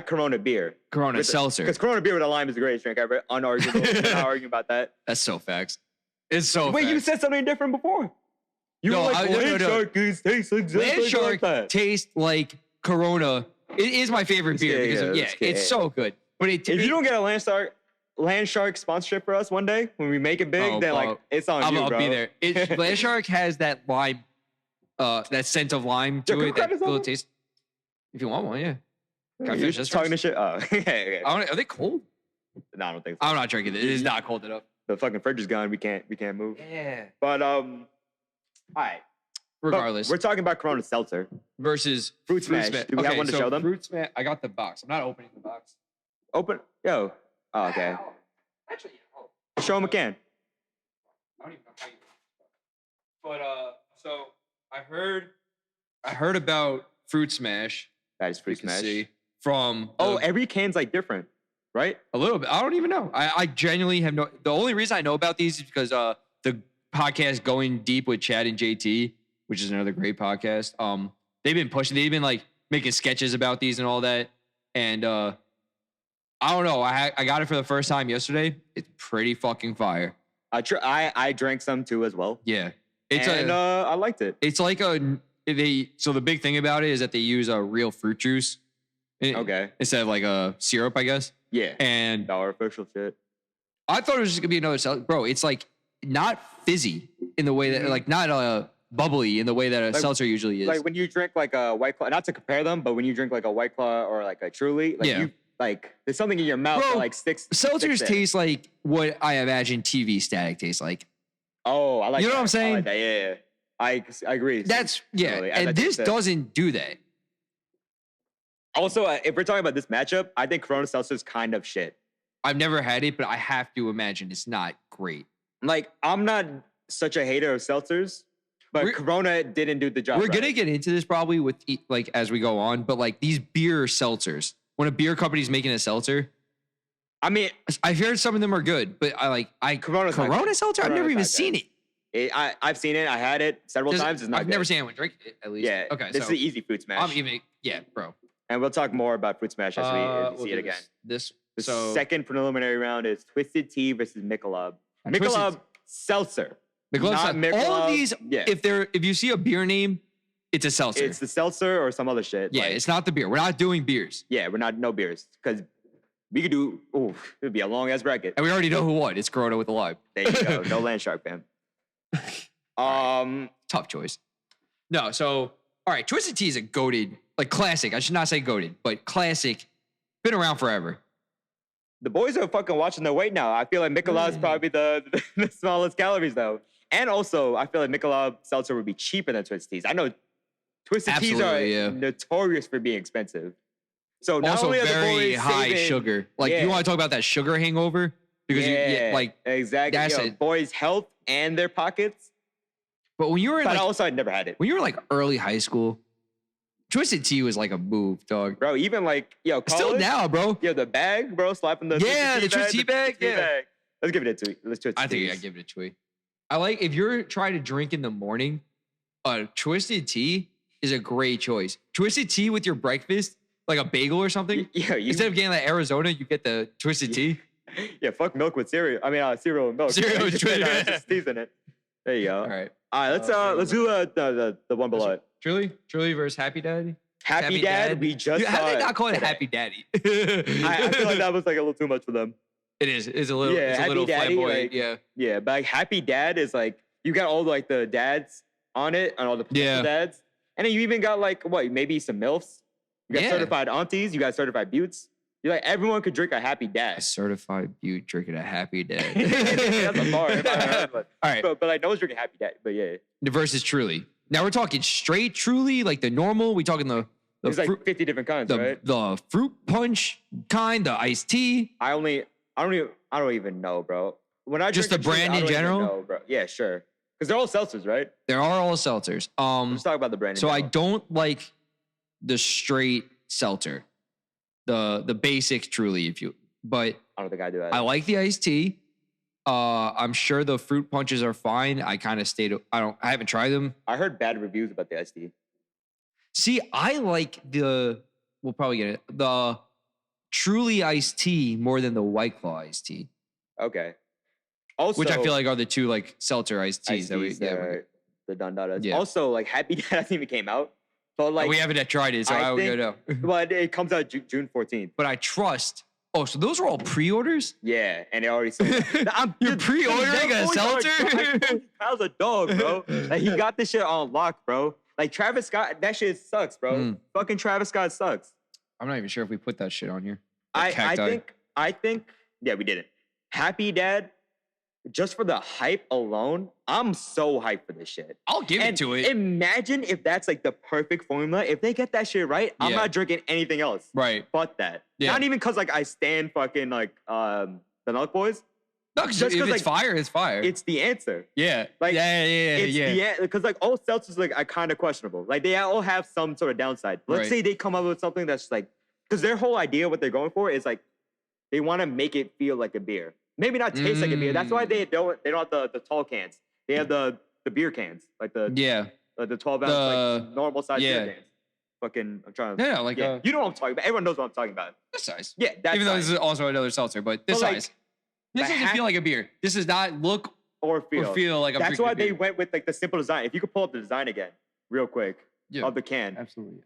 Corona beer. Corona seltzer. Because Corona beer with a lime is the greatest drink ever. Unarguable. We're not arguing about that. That's so facts. It's so. Wait, facts. You said something different before. You were like, Land Shark tastes exactly Land Shark like that. tastes like Corona. It is my favorite beer because it's so good. But if you don't get a Land Shark sponsorship for us one day when we make it big, then like it's on you, bro. I'll be there. Land Shark has that lime, that scent of lime to it. That little taste. If you want one, yeah. You're just talking to shit. Oh, okay. Are they cold? No, I don't think so. I'm not drinking it. It is not cold enough. The fucking fridge is gone. We can't move. Yeah. But all right. Regardless, we're talking about Corona seltzer versus Fruit Smash. Do we have one to show them? Fruit Smash. I got the box. I'm not opening the box. Open. Yo. Oh, okay. Wow. Actually, show them a can. I don't even know how you. But so I heard about Fruit Smash. That is Fruit Smash. See, from every can's like different, right? A little bit. I don't even know. I genuinely have no. The only reason I know about these is because the podcast Going Deep with Chad and JT, which is another great podcast. They've been pushing. They've been like making sketches about these and all that. And I don't know. I got it for the first time yesterday. It's pretty fucking fire. I drank some too as well. Yeah, I liked it. It's like so the big thing about it is that they use a real fruit juice. Instead of like a syrup, I guess. Yeah. And artificial shit. I thought it was just gonna be another seltzer. Bro, it's like not fizzy in the way that like not bubbly in the way that a seltzer usually is. Like when you drink like a White Claw, not to compare them, but when you drink like a White Claw or like a Truly, like there's something in your mouth that like sticks. Seltzers taste like what I imagine TV static tastes like. Oh, I like. You know what I'm saying? I like that. Yeah. I agree. That's and this doesn't do that. Also, if we're talking about this matchup, I think Corona Seltzer is kind of shit. I've never had it, but I have to imagine it's not great. Like, I'm not such a hater of seltzers, but Corona didn't do the job. We're gonna get into this probably with like as we go on, but like these beer seltzers, when a beer company's making a seltzer, I mean, I've heard some of them are good, but Corona seltzer, I've never even seen it. I've seen it. I had it several times. It's not I've never seen anyone drink it, at least. Yeah. Okay. This is the easy Fruit Smash. Bro. And we'll talk more about Fruit Smash as we see it again. The second preliminary round is Twisted Tea versus Michelob. Michelob Seltzer. Michelob. All of these, if you see a beer name, it's a seltzer. It's the seltzer or some other shit. Yeah, it's not the beer. We're not doing beers. Yeah, no beers. Because we could do, it'd be a long ass bracket. And we already know who won. It's Corona with a lime. There you go. No Land Shark, fam. Tough choice. No, so, all right, Twisted Tea is a goated, like classic. I should not say goated, but classic. Been around forever. The boys are fucking watching their weight now. I feel like Michelob is probably the smallest calories though. And also, I feel like Michelob Seltzer would be cheaper than Twisted Teas. I know Twisted Teas are notorious for being expensive. So not also only are very the boys high saving, sugar. Like you want to talk about that sugar hangover? because exactly. That's it. Boys' health and their pockets. But when you were but also, I'd never had it. When you were like early high school, Twisted Tea was like a move, dog. Bro, even like, college, still now, bro. The bag, bro, slapping the Twisted Tea bag. Let's give it a tweet. I think I'd give it a tweet. I like, if you're trying to drink in the morning, Twisted Tea is a great choice. Twisted Tea with your breakfast, like a bagel or something. Instead of getting that Arizona, you get the Twisted Tea. Yeah, fuck milk with cereal. I mean, cereal with milk. Cereal with teas in it. There you go. All right, let's do the one below it. Truly versus Happy Daddy. Happy Dad. We just how did they not call it Happy Daddy? I feel like that was like a little too much for them. It is. It's a little. Yeah, it's a Happy little Daddy, flamboyant. like, yeah, but like Happy Dad is like you got all like the dads on it and all the potential dads, and then you even got like maybe some MILFs. You got certified aunties. You got certified buttes. You're like everyone could drink a Happy Dad. A certified butte drinking a Happy Dad. That's a bar. All right, but like no one's drinking Happy Dad. But yeah, the versus Truly. Now we're talking straight Truly, like the normal. We talking the there's like 50 different kinds, right? The fruit punch kind, the iced tea. I don't even know, bro. When I just the brand in general, know, bro. Yeah, sure. Because they're all seltzers, right? There are all seltzers. Let's talk about the brand. So I don't like the straight seltzer, the basic Truly, but I don't think I do that. I like the iced tea. I'm sure the fruit punches are fine. I kind of I haven't tried them. I heard bad reviews about the iced tea. See, I like we'll probably get it, the Truly iced tea more than the White Claw iced tea. Okay. Also, which I feel like are the two like seltzer iced teas that the Don-Dadas. Yeah. Also, like Happy Dad hasn't even came out. So like we haven't tried it, so I don't know. But it comes out June 14th. But I trust. Oh, so those are all pre-orders? Yeah, and they already sold. You're pre-ordering a seltzer? Kyle's a dog, bro. Like he got this shit on lock, bro. Like Travis Scott, that shit sucks, bro. Fucking Travis Scott sucks. I'm not even sure if we put that shit on here. I think, yeah, we didn't. Happy Dad, just for the hype alone, I'm so hyped for this shit. I'll give it to it. Imagine if that's like the perfect formula. If they get that shit right, I'm not drinking anything else. Right. But that. Yeah. Not even because like I stand fucking like the Milk Boys. No, because it's fire, it's fire. It's the answer. Yeah. Like, yeah. Because like all seltzers like are kind of questionable. Like they all have some sort of downside. Let's say they come up with something that's like, because their whole idea, what they're going for is like, they want to make it feel like a beer. Maybe not taste like a beer. That's why they don't have the tall cans. They have the beer cans, like the 12 ounce like normal size beer cans. Fucking, I'm trying to. You know what I'm talking about. Everyone knows what I'm talking about. This size. Yeah, that's even though this is also another seltzer, but this size. This doesn't feel like a beer. This does not look or feel like a beer. That's why they went with like the simple design. If you could pull up the design again, real quick, of the can. Absolutely.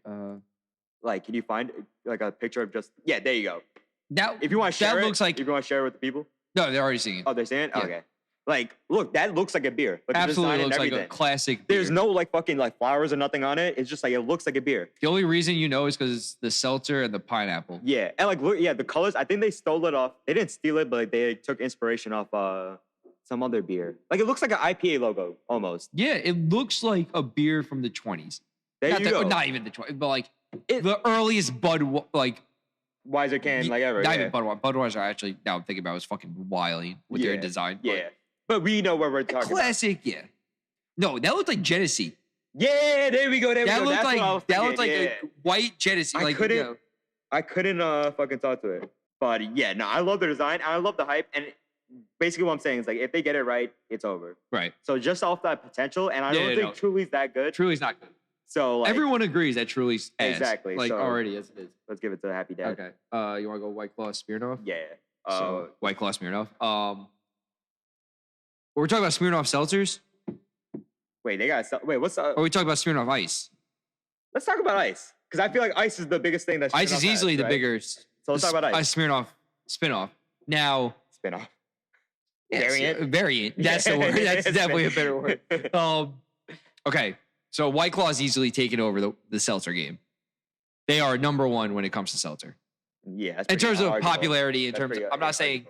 Like, can you find like a picture of just? Yeah, there you go. Now, if you want to share that looks like. If you want to share it with the people. No, they're already seeing it. Oh, they're saying it? Yeah. Okay. Like, look, that looks like a beer. But absolutely looks like a classic beer. There's no like fucking like flowers or nothing on it. It's just like it looks like a beer. The only reason you know is because it's the seltzer and the pineapple. Yeah, and like look, the colors. I think they stole it off. They didn't steal it, but like, they took inspiration off some other beer. Like it looks like an IPA logo almost. Yeah, it looks like a beer from the 20s. Not even the 20s, but like the earliest Bud like. Wiser can like ever. Not even Budweiser. Budweiser actually, now I'm thinking about it, was fucking wily with their design. Yeah. But we know what we're talking classic, about. No, that looked like Genesee. Yeah, there we go. That looked like a white Genesee. I couldn't fucking talk to it. But yeah, no, I love the design. I love the hype. And basically what I'm saying is like if they get it right, it's over. Right. So just off that potential, and I don't think Truly's that good. Truly's not good. So like, everyone agrees that Truly's ass. Exactly. Like already as it is. Let's give it to Happy Dad. Okay. You want to go White Claw Smirnoff? Yeah. So White Claw Smirnoff. We're talking about Smirnoff seltzers. Wait, what's Or are we talking about Smirnoff Ice? Let's talk about ice, because I feel like ice is the biggest thing that. Ice is easily the biggest. So let's talk about ice. Smirnoff spinoff. Now. Spinoff. Yes, variant. That's the word. That's definitely a better word. Okay. So White Claw is easily taken over the seltzer game. They are number one when it comes to seltzer. Yeah. In terms of popularity, I'm not saying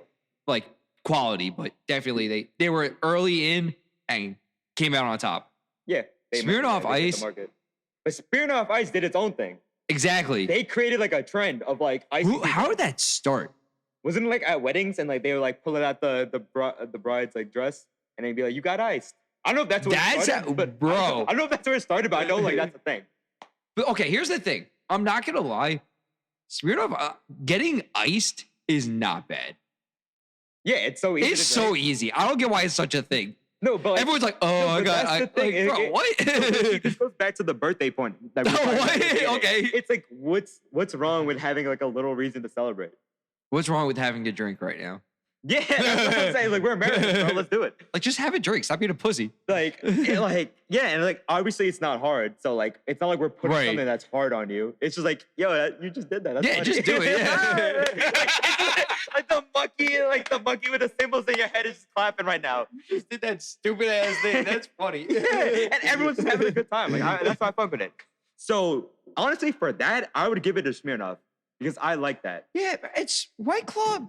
like quality, but definitely they were early in and came out on top. Yeah. Smirnoff Ice. But Smirnoff Ice did its own thing. Exactly. They created like a trend of like ice. How did that start? Wasn't it like at weddings and like they were like pulling out the bride's like dress and they'd be like, "You got iced." I don't know if that's where it started, but bro. I don't know if that's where it started, but I know like that's the thing. But okay, here's the thing. I'm not gonna lie. Smirnoff getting iced is not bad. Yeah, it's so easy. It's so easy. I don't get why it's such a thing. No, but like, everyone's like, "Oh, I got." Like, bro, what? It goes back to the birthday point. That okay. It's like, what's wrong with having like a little reason to celebrate? What's wrong with having a drink right now? Yeah, that's what I'm saying. Like, we're Americans, bro. Let's do it. Like, just have a drink. Stop being a pussy. Like, and like, obviously it's not hard. So like, it's not like we're putting something that's hard on you. It's just like, yo, you just did that. That's funny. Just do it. Yeah. like the monkey with the cymbals in your head is just clapping right now. You just did that stupid ass thing. That's funny. And everyone's just having a good time. Like, that's why I fuck with it. So honestly, for that, I would give it to Smirnoff. Because I like that. Yeah, it's White Claw.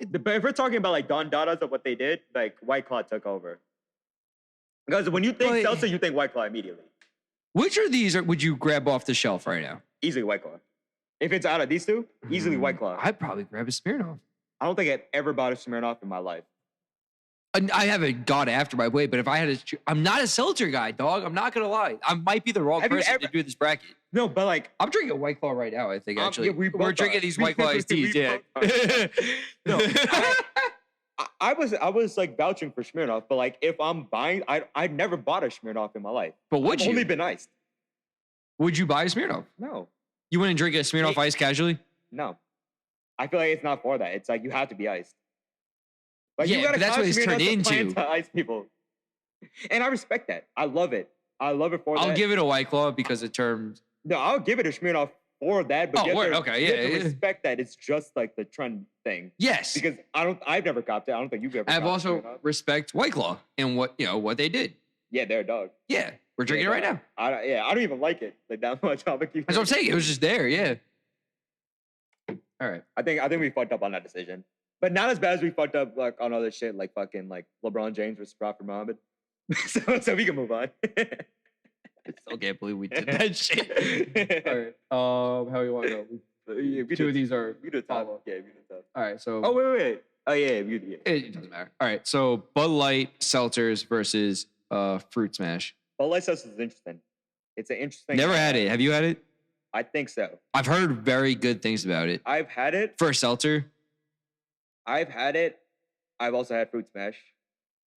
But if we're talking about like Don Dadas of what they did, like White Claw took over. Because when you think seltzer, you think White Claw immediately. Which of these would you grab off the shelf right now? Easily White Claw. If it's out of these two, easily White Claw. I'd probably grab a Smirnoff. I don't think I've ever bought a Smirnoff in my life. I haven't got after my way, but if I had I'm not a seltzer guy, dog. I'm not gonna lie. I might be the wrong person to do this bracket. No, but like I'm drinking a White Claw right now. I think actually we're drinking these White Claw iced teas. Yeah. No, I was like vouching for Smirnoff, but like if I'm buying, I've never bought a Smirnoff in my life. But would you? Only been iced. Would you buy a Smirnoff? No. You wouldn't drink a Smirnoff ice casually? No. I feel like it's not for that. It's like you have to be iced. Like, yeah, but that's what it's turned into. To ice people. And I respect that. I love it. I love it for that. I'll give it a White Claw because it terms. No, I'll give it a Smirnoff for that. But okay, yeah. You have to respect that. It's just like the trend thing. Yes. Because I've never copped it. I don't think you've ever. I've also respect White Claw and what they did. Yeah, they're a dog. Yeah, we're drinking it right now. I don't even like it like that much. That's what I'm saying. It was just there. Yeah. All right. I think we fucked up on that decision. But not as bad as we fucked up like on other shit like fucking like LeBron James versus Prophet Muhammad. so we can move on. I still can't believe we did that shit. All right. How you want to go? Two of these are. You do top. Yeah, you do top. All right. So. Oh wait. Oh yeah. It doesn't matter. All right. So Bud Light seltzers versus Fruit Smash. Bud Light seltzers is interesting. It's an interesting. Never had it. Have you had it? I think so. I've heard very good things about it. I've had it for a seltzer. I've had it. I've also had Fruit Smash,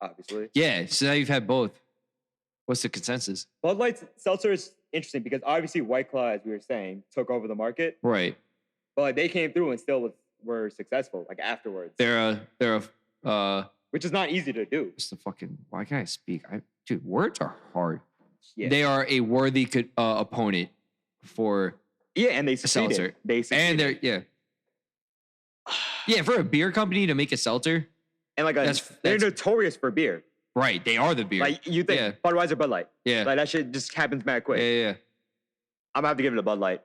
obviously. Yeah, so now you've had both. What's the consensus? Bud Light seltzer is interesting because obviously White Claw, as we were saying, took over the market. Right. But they came through and still were successful, like afterwards. They're which is not easy to do. What's the fucking? Why can't I speak? Dude, words are hard. Yeah. They are a worthy opponent for. Yeah, and they succeeded. Seltzer. They succeeded. And yeah, for a beer company to make a seltzer. And like they're notorious for beer. Right, they are the beer. Like you think Budweiser, Bud Light. Yeah. Like that shit just happens mad quick. Yeah. I'm gonna have to give it a Bud Light.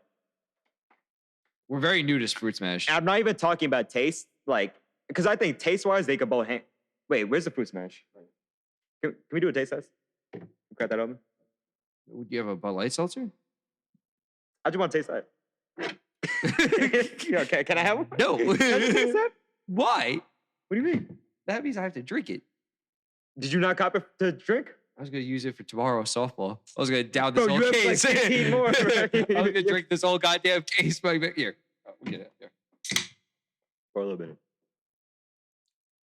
We're very new to Fruit Smash. And I'm not even talking about taste, like, because I think taste-wise they could both hang. Wait, where's the Fruit Smash? Can we do a taste test? Crack that open. Would you have a Bud Light seltzer? I just want to taste that. Okay, can I have one? No. Can I taste that? Why? What do you mean? That means I have to drink it. Did you not cop it to drink? I was gonna use it for tomorrow's softball. I was gonna down this whole case. Like 15 more, right? I was gonna drink this whole goddamn case. Here, we'll get it. Here. For a little bit.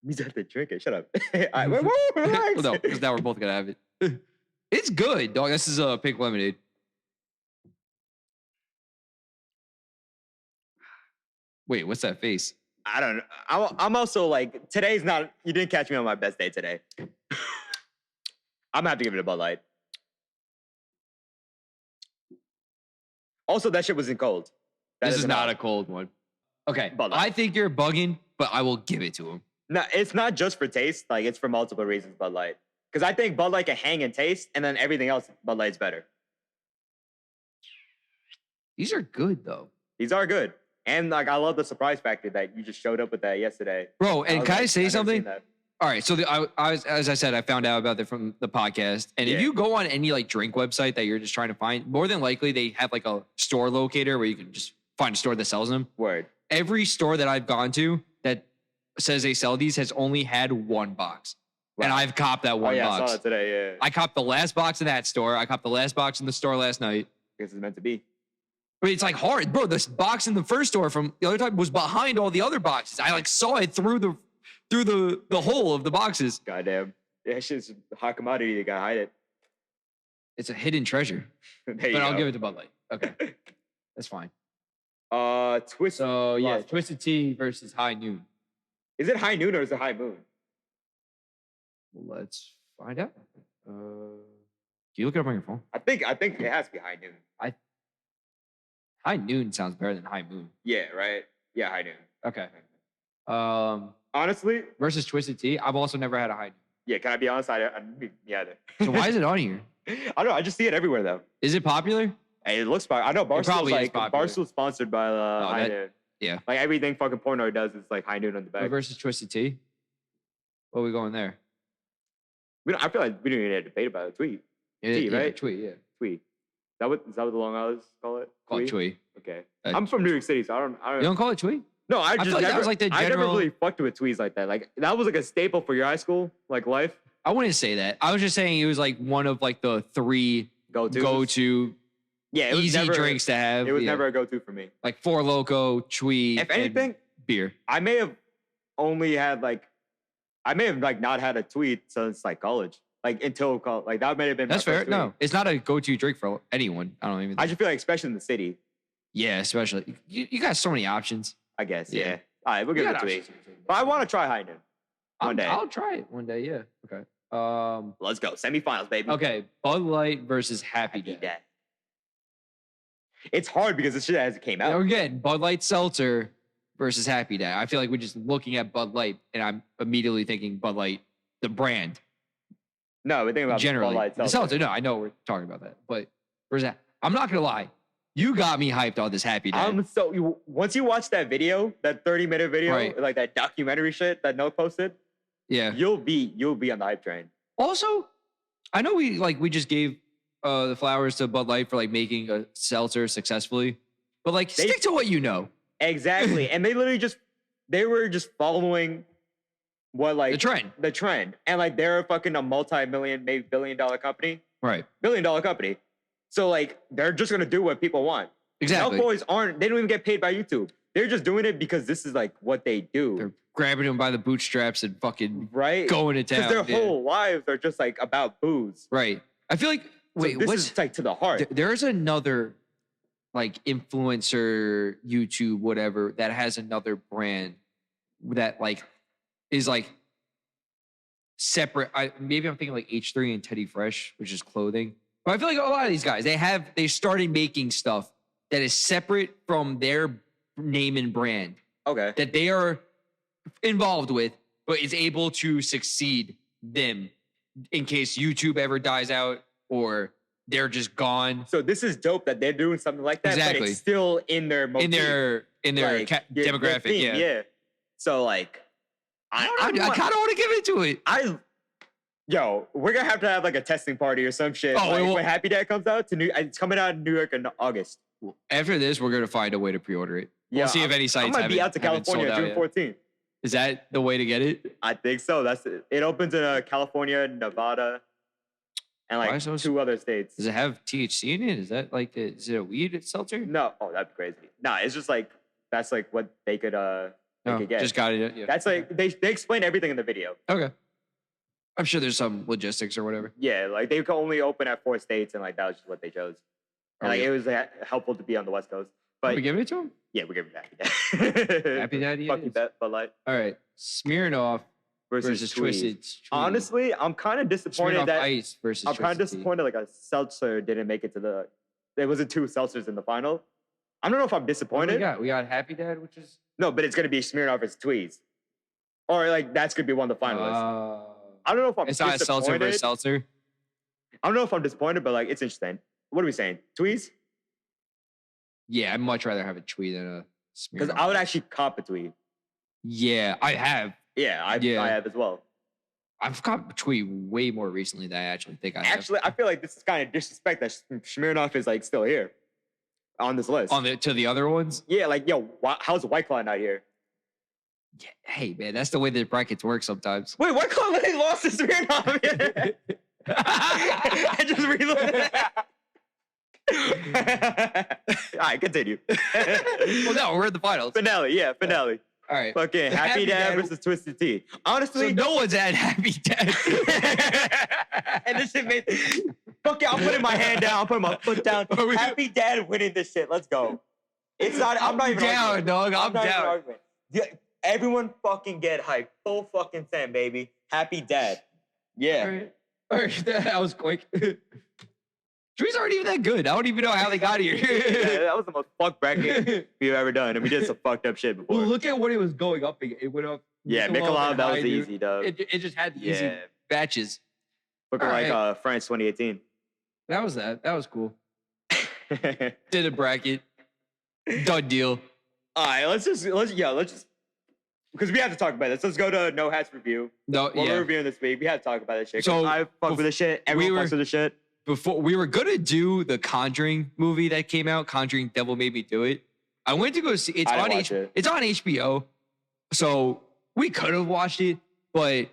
You have to drink it. Shut up. Right, whoa, relax. No, because now we're both gonna have it. It's good, dog. This is a pink lemonade. Wait, what's that face? I don't know. I'm also like, today's not, you didn't catch me on my best day today. I'm gonna have to give it a Bud Light. Also, that shit wasn't cold. This is not a cold one. Okay, I think you're bugging, but I will give it to him. No, it's not just for taste. Like, it's for multiple reasons, Bud Light. Because I think Bud Light can hang in taste, and then everything else, Bud Light's better. These are good, though. These are good. And, like, I love the surprise factor that you just showed up with that yesterday. Bro, and can I say something? All right, so I was, as I said, I found out about it from the podcast. And if you go on any, like, drink website that you're just trying to find, more than likely they have, like, a store locator where you can just find a store that sells them. Word. Every store that I've gone to that says they sell these has only had one box. Wow. And I've copped that one box. I saw it today, yeah. I copped the last box in that store. I copped the last box in the store last night. I guess it's meant to be. But it's like hard. Bro, this box in the first store from the other time was behind all the other boxes. I like saw it through the hole of the boxes. Goddamn. Yeah, shit's a hot commodity. You gotta hide it. It's a hidden treasure. But I'll give it to Bud Light. Okay. That's fine. Twisted. So yeah, Twisted Tea versus High Noon. Is it High Noon or is it High Moon? Let's find out. Can you look it up on your phone? I think it has to be High Noon. High Noon sounds better than High Moon. Yeah, right? Yeah, High Noon. Okay. Honestly, versus Twisted Tea, I've also never had a High Noon. Yeah, can I be honest? I yeah. So why is it on here? I don't know. I just see it everywhere though. Is it popular? Hey, it looks popular. I know Barstool's sponsored by High Noon. Yeah. Like everything fucking porno does is like High Noon on the back. Versus Twisted Tea. What are we going there? I feel like we don't even need to debate about it. Tweet. Tea, right? Tweet, yeah. Tweet. Is that what the Long Islanders call it? Call it Tweet. Okay. I'm from New York City, so I don't. You don't call it Tweet? No, I feel like that was like the general. I never really fucked with tweets like that. Like that was like a staple for your high school like life. I wouldn't say that. I was just saying it was like one of like the three go-to easy drinks to have. It was never a go-to for me. Like Four Loko, Tweet. If anything, beer. I may have not had a tweet since like college. Like until college. Like that may have been. That's fair. No, it's not a go-to drink for anyone. I don't even. I just feel like, especially in the city. Yeah, especially you got so many options. I guess. Yeah. All right, we'll give it a tweet. But I want to try High Noon one day. I'll try it one day. Yeah. Okay. Let's go semifinals, baby. Okay, Bud Light versus Happy Dad. It's hard because this shit hasn't came out. Again, Bud Light Seltzer versus Happy Dad. I feel like we're just looking at Bud Light, and I'm immediately thinking Bud Light, the brand. No, we're thinking about generally Bud Light the Seltzer. No, I know we're talking about that, but where's that? I'm not gonna lie. You got me hyped on this Happy Dad. Once you watch that video, that 30-minute video, right, like that documentary shit that Noah posted, yeah, you'll be on the hype train. Also, I know we just gave the flowers to Bud Light for like making a seltzer successfully, but like stick to what you know. Exactly, and they were just following what like the trend, and like they're fucking a multi-million, maybe $billion company, right? $1 billion company. So like they're just gonna do what people want. Exactly. Boys they don't even get paid by YouTube. They're just doing it because this is like what they do. They're grabbing them by the bootstraps and fucking going to town. Because their whole lives are just like about booze. Right. I feel like this is like to the heart. There's another like influencer, YouTube, whatever, that has another brand that like is like separate. Maybe I'm thinking like H3 and Teddy Fresh, which is clothing. But I feel like a lot of these guys, they started making stuff that is separate from their name and brand. Okay. That they are involved with, but is able to succeed them in case YouTube ever dies out or they're just gone. So this is dope that they're doing something like that, exactly, but it's still in their motif. in their like, demographic. Theme, yeah. So like, I kind of want to give it to it. Yo, we're gonna have to have like a testing party or some shit. When Happy Dad comes out it's coming out in New York in August. After this, we're gonna find a way to pre-order it. We'll see if any sites. I might be out to California June 14th. Is that the way to get it? I think so. That's it. It opens in California, Nevada, and like 2 other states. Does it have THC in it? Is that like is it a weed seltzer? No. Oh, that'd be crazy. Nah, it's just like that's like what they could get. Just got it. Yeah. That's like they explain everything in the video. Okay. I'm sure there's some logistics or whatever. Yeah, like they could only open at 4 states, and like that was just what they chose. And like it was helpful to be on the West Coast. But are we giving it to him? Yeah, we're giving it Happy Dad. Happy Dad. Fuck you, bet, Bud Light. All right, Smirnoff versus Twisted. Honestly, I'm kind of disappointed that Ice versus. I'm kind of disappointed like a seltzer didn't make it to the. There wasn't 2 seltzers in the final. I don't know if I'm disappointed. We got Happy Dad, which is no, but it's gonna be Smirnoff versus Tweez, or like that's gonna be one of the finalists. I don't know if I'm It's not a seltzer versus seltzer. I don't know if I'm disappointed, but like it's interesting. What are we saying? Tweez? Yeah, I'd much rather have a Tweez than a Smirnoff. Because I would actually cop a Tweez. Yeah, I have. Yeah, I have as well. I've copped a Tweez way more recently than I actually think I have. Actually, I feel like this is kind of disrespect that Smirnoff is like still here on this list. To the other ones? Yeah, like, yo, how's White Claw not here? Yeah, hey man, that's the way the brackets work sometimes. Wait, what company lost this year? I just reloaded. All right, continue. Well, no, we're in the finals. Finale, yeah, finale. All right. Fucking Happy Dad versus Twisted Tea. Honestly, so no one's had Happy Dad. And this shit made. Fuck yeah, I'm putting my hand down. I'm putting my foot down. Happy Dad winning this shit. Let's go. It's not. I'm not even down, arguing. dog. I'm down. Yeah, everyone fucking get hyped. Full fucking send, baby. Happy Dad. Yeah. All right. That was quick. Trees aren't even that good. I don't even know how they got here. Yeah, that was the most fucked bracket we've ever done, and we did some fucked up shit before. Well, look at what it was going up against. It went up. Yeah, Michelob, that was easy, dog. It just had the easy batches. Looking like France 2018. That was that. That was cool. Did a bracket. Done deal. All right, let's just because we have to talk about this. Let's go to No Hats review. We're reviewing this week. We have to talk about this shit. So I fuck with this shit. Everyone fucks with this shit. Before we were gonna do the Conjuring movie that came out, Conjuring Devil Made Me Do It. I went to go see it's on HBO. So we could have watched it, but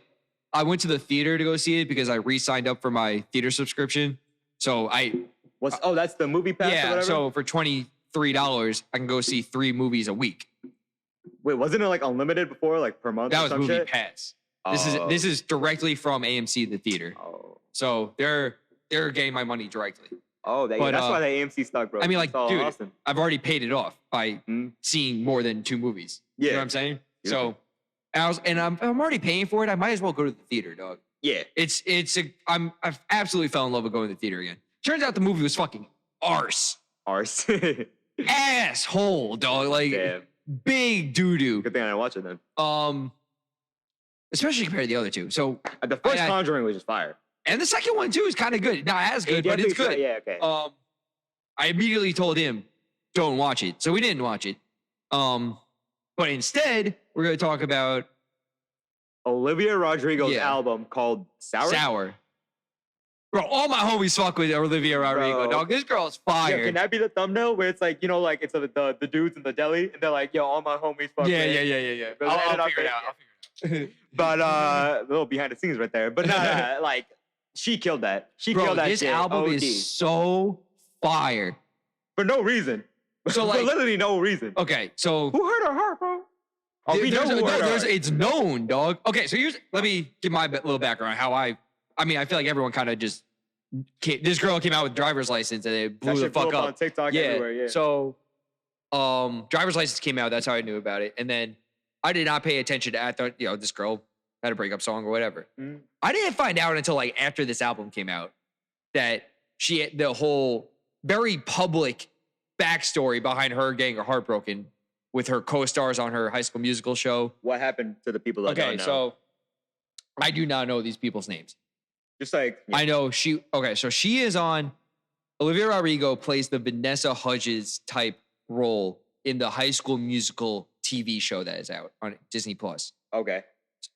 I went to the theater to go see it because I re-signed up for my theater subscription. So that's the movie pass or whatever? So for $23, I can go see 3 movies a week. Wait, wasn't it like unlimited before, like per month? That or was some movie shit? pass. This is directly from AMC the theater. Oh. So they're getting my money directly. Oh, that's why the AMC stuck, bro. I mean, like, dude, awesome. I've already paid it off by seeing more than 2 movies. Yeah. You know what I'm saying? Yeah. So, I'm already paying for it. I might as well go to the theater, dog. Yeah. I've absolutely fell in love with going to the theater again. Turns out the movie was fucking arse. Arse. Asshole, dog. Like, damn. Big doo-doo. Good thing I didn't watch it then. Especially compared to the other 2. So the first Conjuring was just fire. And the second one too is kind of good. Not as good, but it's good. Yeah, okay. I immediately told him, don't watch it. So we didn't watch it. But instead, we're going to talk about Olivia Rodrigo's album called Sour. Bro, all my homies fuck with Olivia Rodrigo, dog. This girl is fire. Yeah, can that be the thumbnail where it's like, like it's the dudes in the deli and they're like, yo, all my homies fuck with Yeah. I'll figure it out. But a little behind the scenes right there. But like, she killed that. She killed that shit. This album is so fire. For no reason. So like, for literally no reason. Okay, so who hurt her heart, bro? It's known, dog. Okay, so let me give my little background. How I feel like everyone kind of just this girl came out with driver's license and it blew the fuck up on TikTok everywhere. Yeah. So, driver's license came out. That's how I knew about it. And then I did not pay attention to this girl had a breakup song or whatever. I didn't find out until like after this album came out that she had the whole very public backstory behind her getting her heart broken with her co-stars on her High School Musical show. What happened to the people that don't know? So I do not know these people's names. Just like I know so she is on Olivia Rodrigo plays the Vanessa Hudgens type role in the High School Musical TV show that is out on Disney Plus. Okay.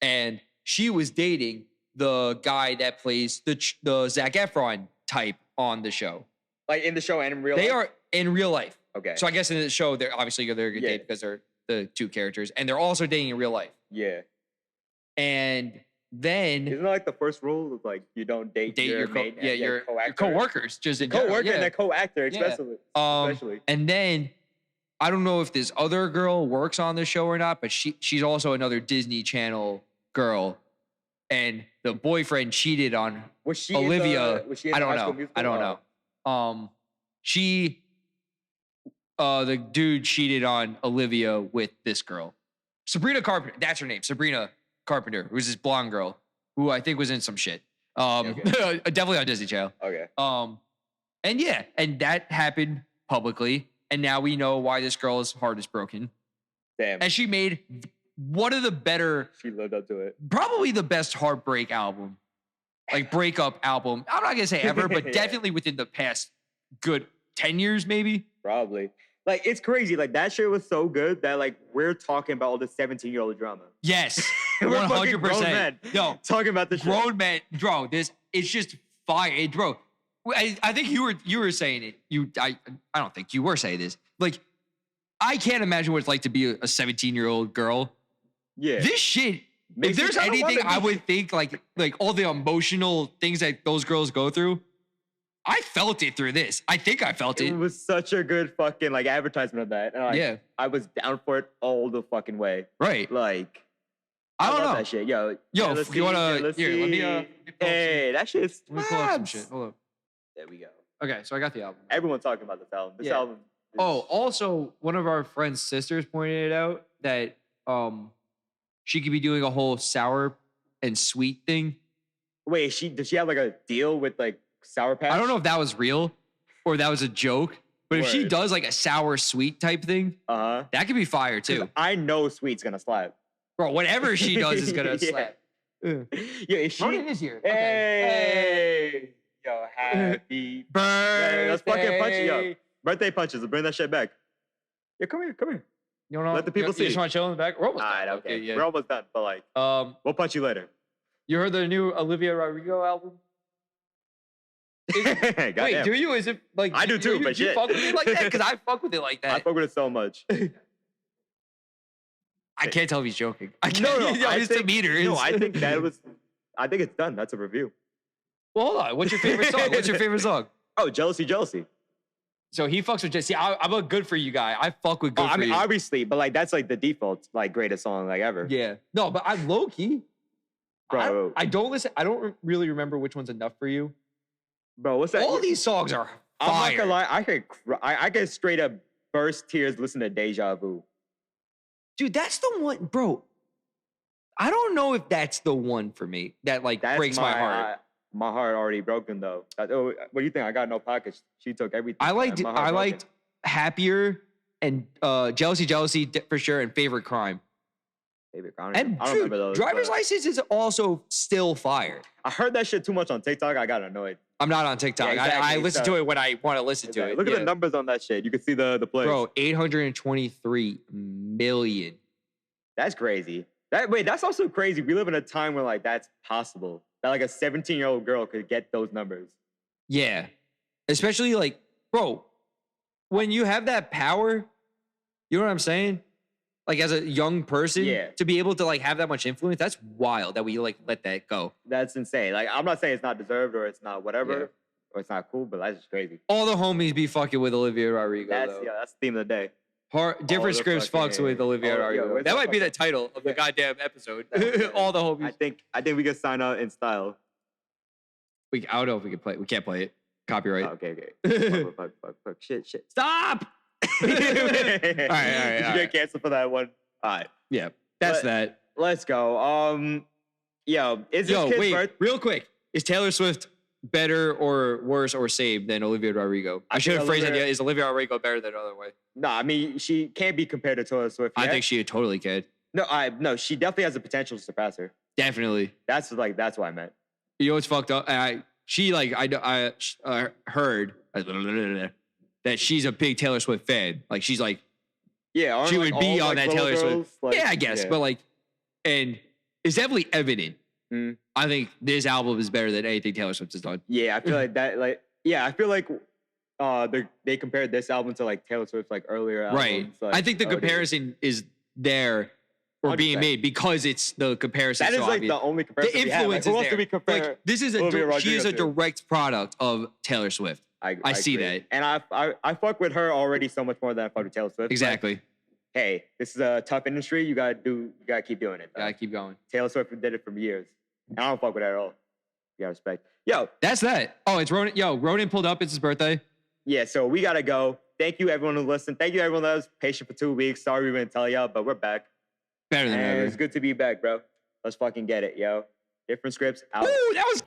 And she was dating the guy that plays the Zac Efron type on the show. Like in the show and in real life? They are in real life. Okay. So I guess in the show, they're a good date because they're the 2 characters. And they're also dating in real life. Yeah. And then... Isn't that like the first rule of like, you don't date your mate your co-workers. Just in co-worker and a co-actor, especially. And then... I don't know if this other girl works on the show or not, but she's also another Disney Channel girl, and the boyfriend cheated on Olivia. I don't know. The dude cheated on Olivia with this girl, Sabrina Carpenter. That's her name, Sabrina Carpenter, who's this blonde girl who I think was in some shit. Definitely on Disney Channel. Okay. And that happened publicly. And now we know why this girl's heart is broken. Damn. And she made one of the better... She lived up to it. Probably the best heartbreak album. Like breakup album. I'm not going to say ever, but definitely within the past good 10 years maybe. Probably. Like, it's crazy. Like, that shit was so good that, like, we're talking about all the 17-year-old drama. Yes. We're 100%. Grown men talking about this grown shit. Men. Bro, it's just fire. Bro, I think you were saying it. I don't think you were saying this. Like, I can't imagine what it's like to be a 17-year-old girl Yeah. This shit. If there's anything I would think like all the emotional things that those girls go through, I felt it through this. I think I felt it. It was such a good fucking like advertisement of that. And, I was down for it all the fucking way. Right. Like, I don't know that shit. Yo, you wanna here? Let me hey, that shit's. Let me pull up some shit. Hold up. There we go. Okay, so I got the album. Everyone's talking about this album. This album. Also, one of our friend's sisters pointed it out that she could be doing a whole sour and sweet thing. Wait, did she have like a deal with like Sour Patch? I don't know if that was real or that was a joke, but if she does like a sour sweet type thing, that could be fire too. I know sweet's gonna slap. Bro, whatever she does is gonna slap. Yeah, if she is here. Hey, yo, happy birthday. Let's fucking punch it, yo. Birthday punches. Let's bring that shit back. Yeah, come here. You know, let the people see. You just want to chill in the back? We're almost done. Okay. Yeah. We're almost done, but like, we'll punch you later. You heard the new Olivia Rodrigo album? Wait, do you? Is it like I do too? But you fuck with it like that? Because I fuck with it like that. I fuck with it so much. I can't tell if he's joking. I can't. No, his demeanor is. No, I think it's done. That's a review. Well, hold on. What's your favorite song? What's your favorite song? Oh, Jealousy. So he fucks with Jesse. I'm a good for you guy. I fuck with good for you. Obviously, but like that's like the default, like greatest song like ever. Yeah. No, but I'm low key. Bro, I don't listen. I don't really remember which one's enough for you. Bro, what's that? All these songs are fire. I'm not gonna lie. I could straight up burst tears listening to Deja Vu. Dude, that's the one, bro. I don't know if that's the one for me that breaks my heart. My heart already broken though. What do you think? I got no pockets. She took everything. I liked Happier and Jealousy for sure, and Favorite Crime. And I don't remember those. Driver's License is also still fire. I heard that shit too much on TikTok. I got annoyed. I'm not on TikTok. Yeah, exactly. I listen to it when I want to listen to it. Look at the numbers on that shit. You can see the plays. Bro, 823 million. That's crazy. That's also crazy. We live in a time where like that's possible. That like a 17-year-old girl could get those numbers. Yeah. Especially like, bro, when you have that power, you know what I'm saying? Like as a young person, to be able to like have that much influence, that's wild that we like let that go. That's insane. Like I'm not saying it's not deserved or it's not whatever or it's not cool, but that's just crazy. All the homies be fucking with Olivia Rodrigo. That's the theme of the day. Different scripts fucks with Olivia Rodrigo. That might be the title of the goddamn episode. All the homies. I think we can sign out in style. I don't know if we can play it. We can't play it. Copyright. Okay. Fuck. Shit. Stop! All right. Did you get canceled for that one? All right. Yeah, that's that. Let's go. Is this kid's birth? Real quick. Is Taylor Swift better or worse or same than Olivia Rodrigo? I should have phrased it. Is Olivia Rodrigo better than other way? No, I mean she can't be compared to Taylor Swift. I think she totally can. No, she definitely has the potential to surpass her. Definitely. That's what I meant. You know what's fucked up? I heard that she's a big Taylor Swift fan. Like she's like, she would be on that Taylor Swift. I guess, but and it's definitely evident. I think this album is better than anything Taylor Swift has done. Yeah, I feel like that. I feel like they compared this album to like Taylor Swift's like earlier albums. Right. Like, I think the comparison is there or being made because it's the comparison. That is like the only comparison. The influence is there. Who else do we compare? Like, this is she is a direct product of Taylor Swift. I see that, and I fuck with her already so much more than I fuck with Taylor Swift. Exactly. Like, hey, this is a tough industry. You gotta keep doing it. Gotta keep going. Taylor Swift did it for years. And I don't fuck with that at all. You gotta respect. Yo, that's that. Oh, it's Ronan. Yo, Ronan pulled up. It's his birthday. Yeah, so we gotta go. Thank you everyone who listened. Thank you everyone that was patient for 2 weeks. Sorry we didn't tell y'all, but we're back. Better than ever. It's good to be back, bro. Let's fucking get it, yo. Different scripts out. Ooh, that was.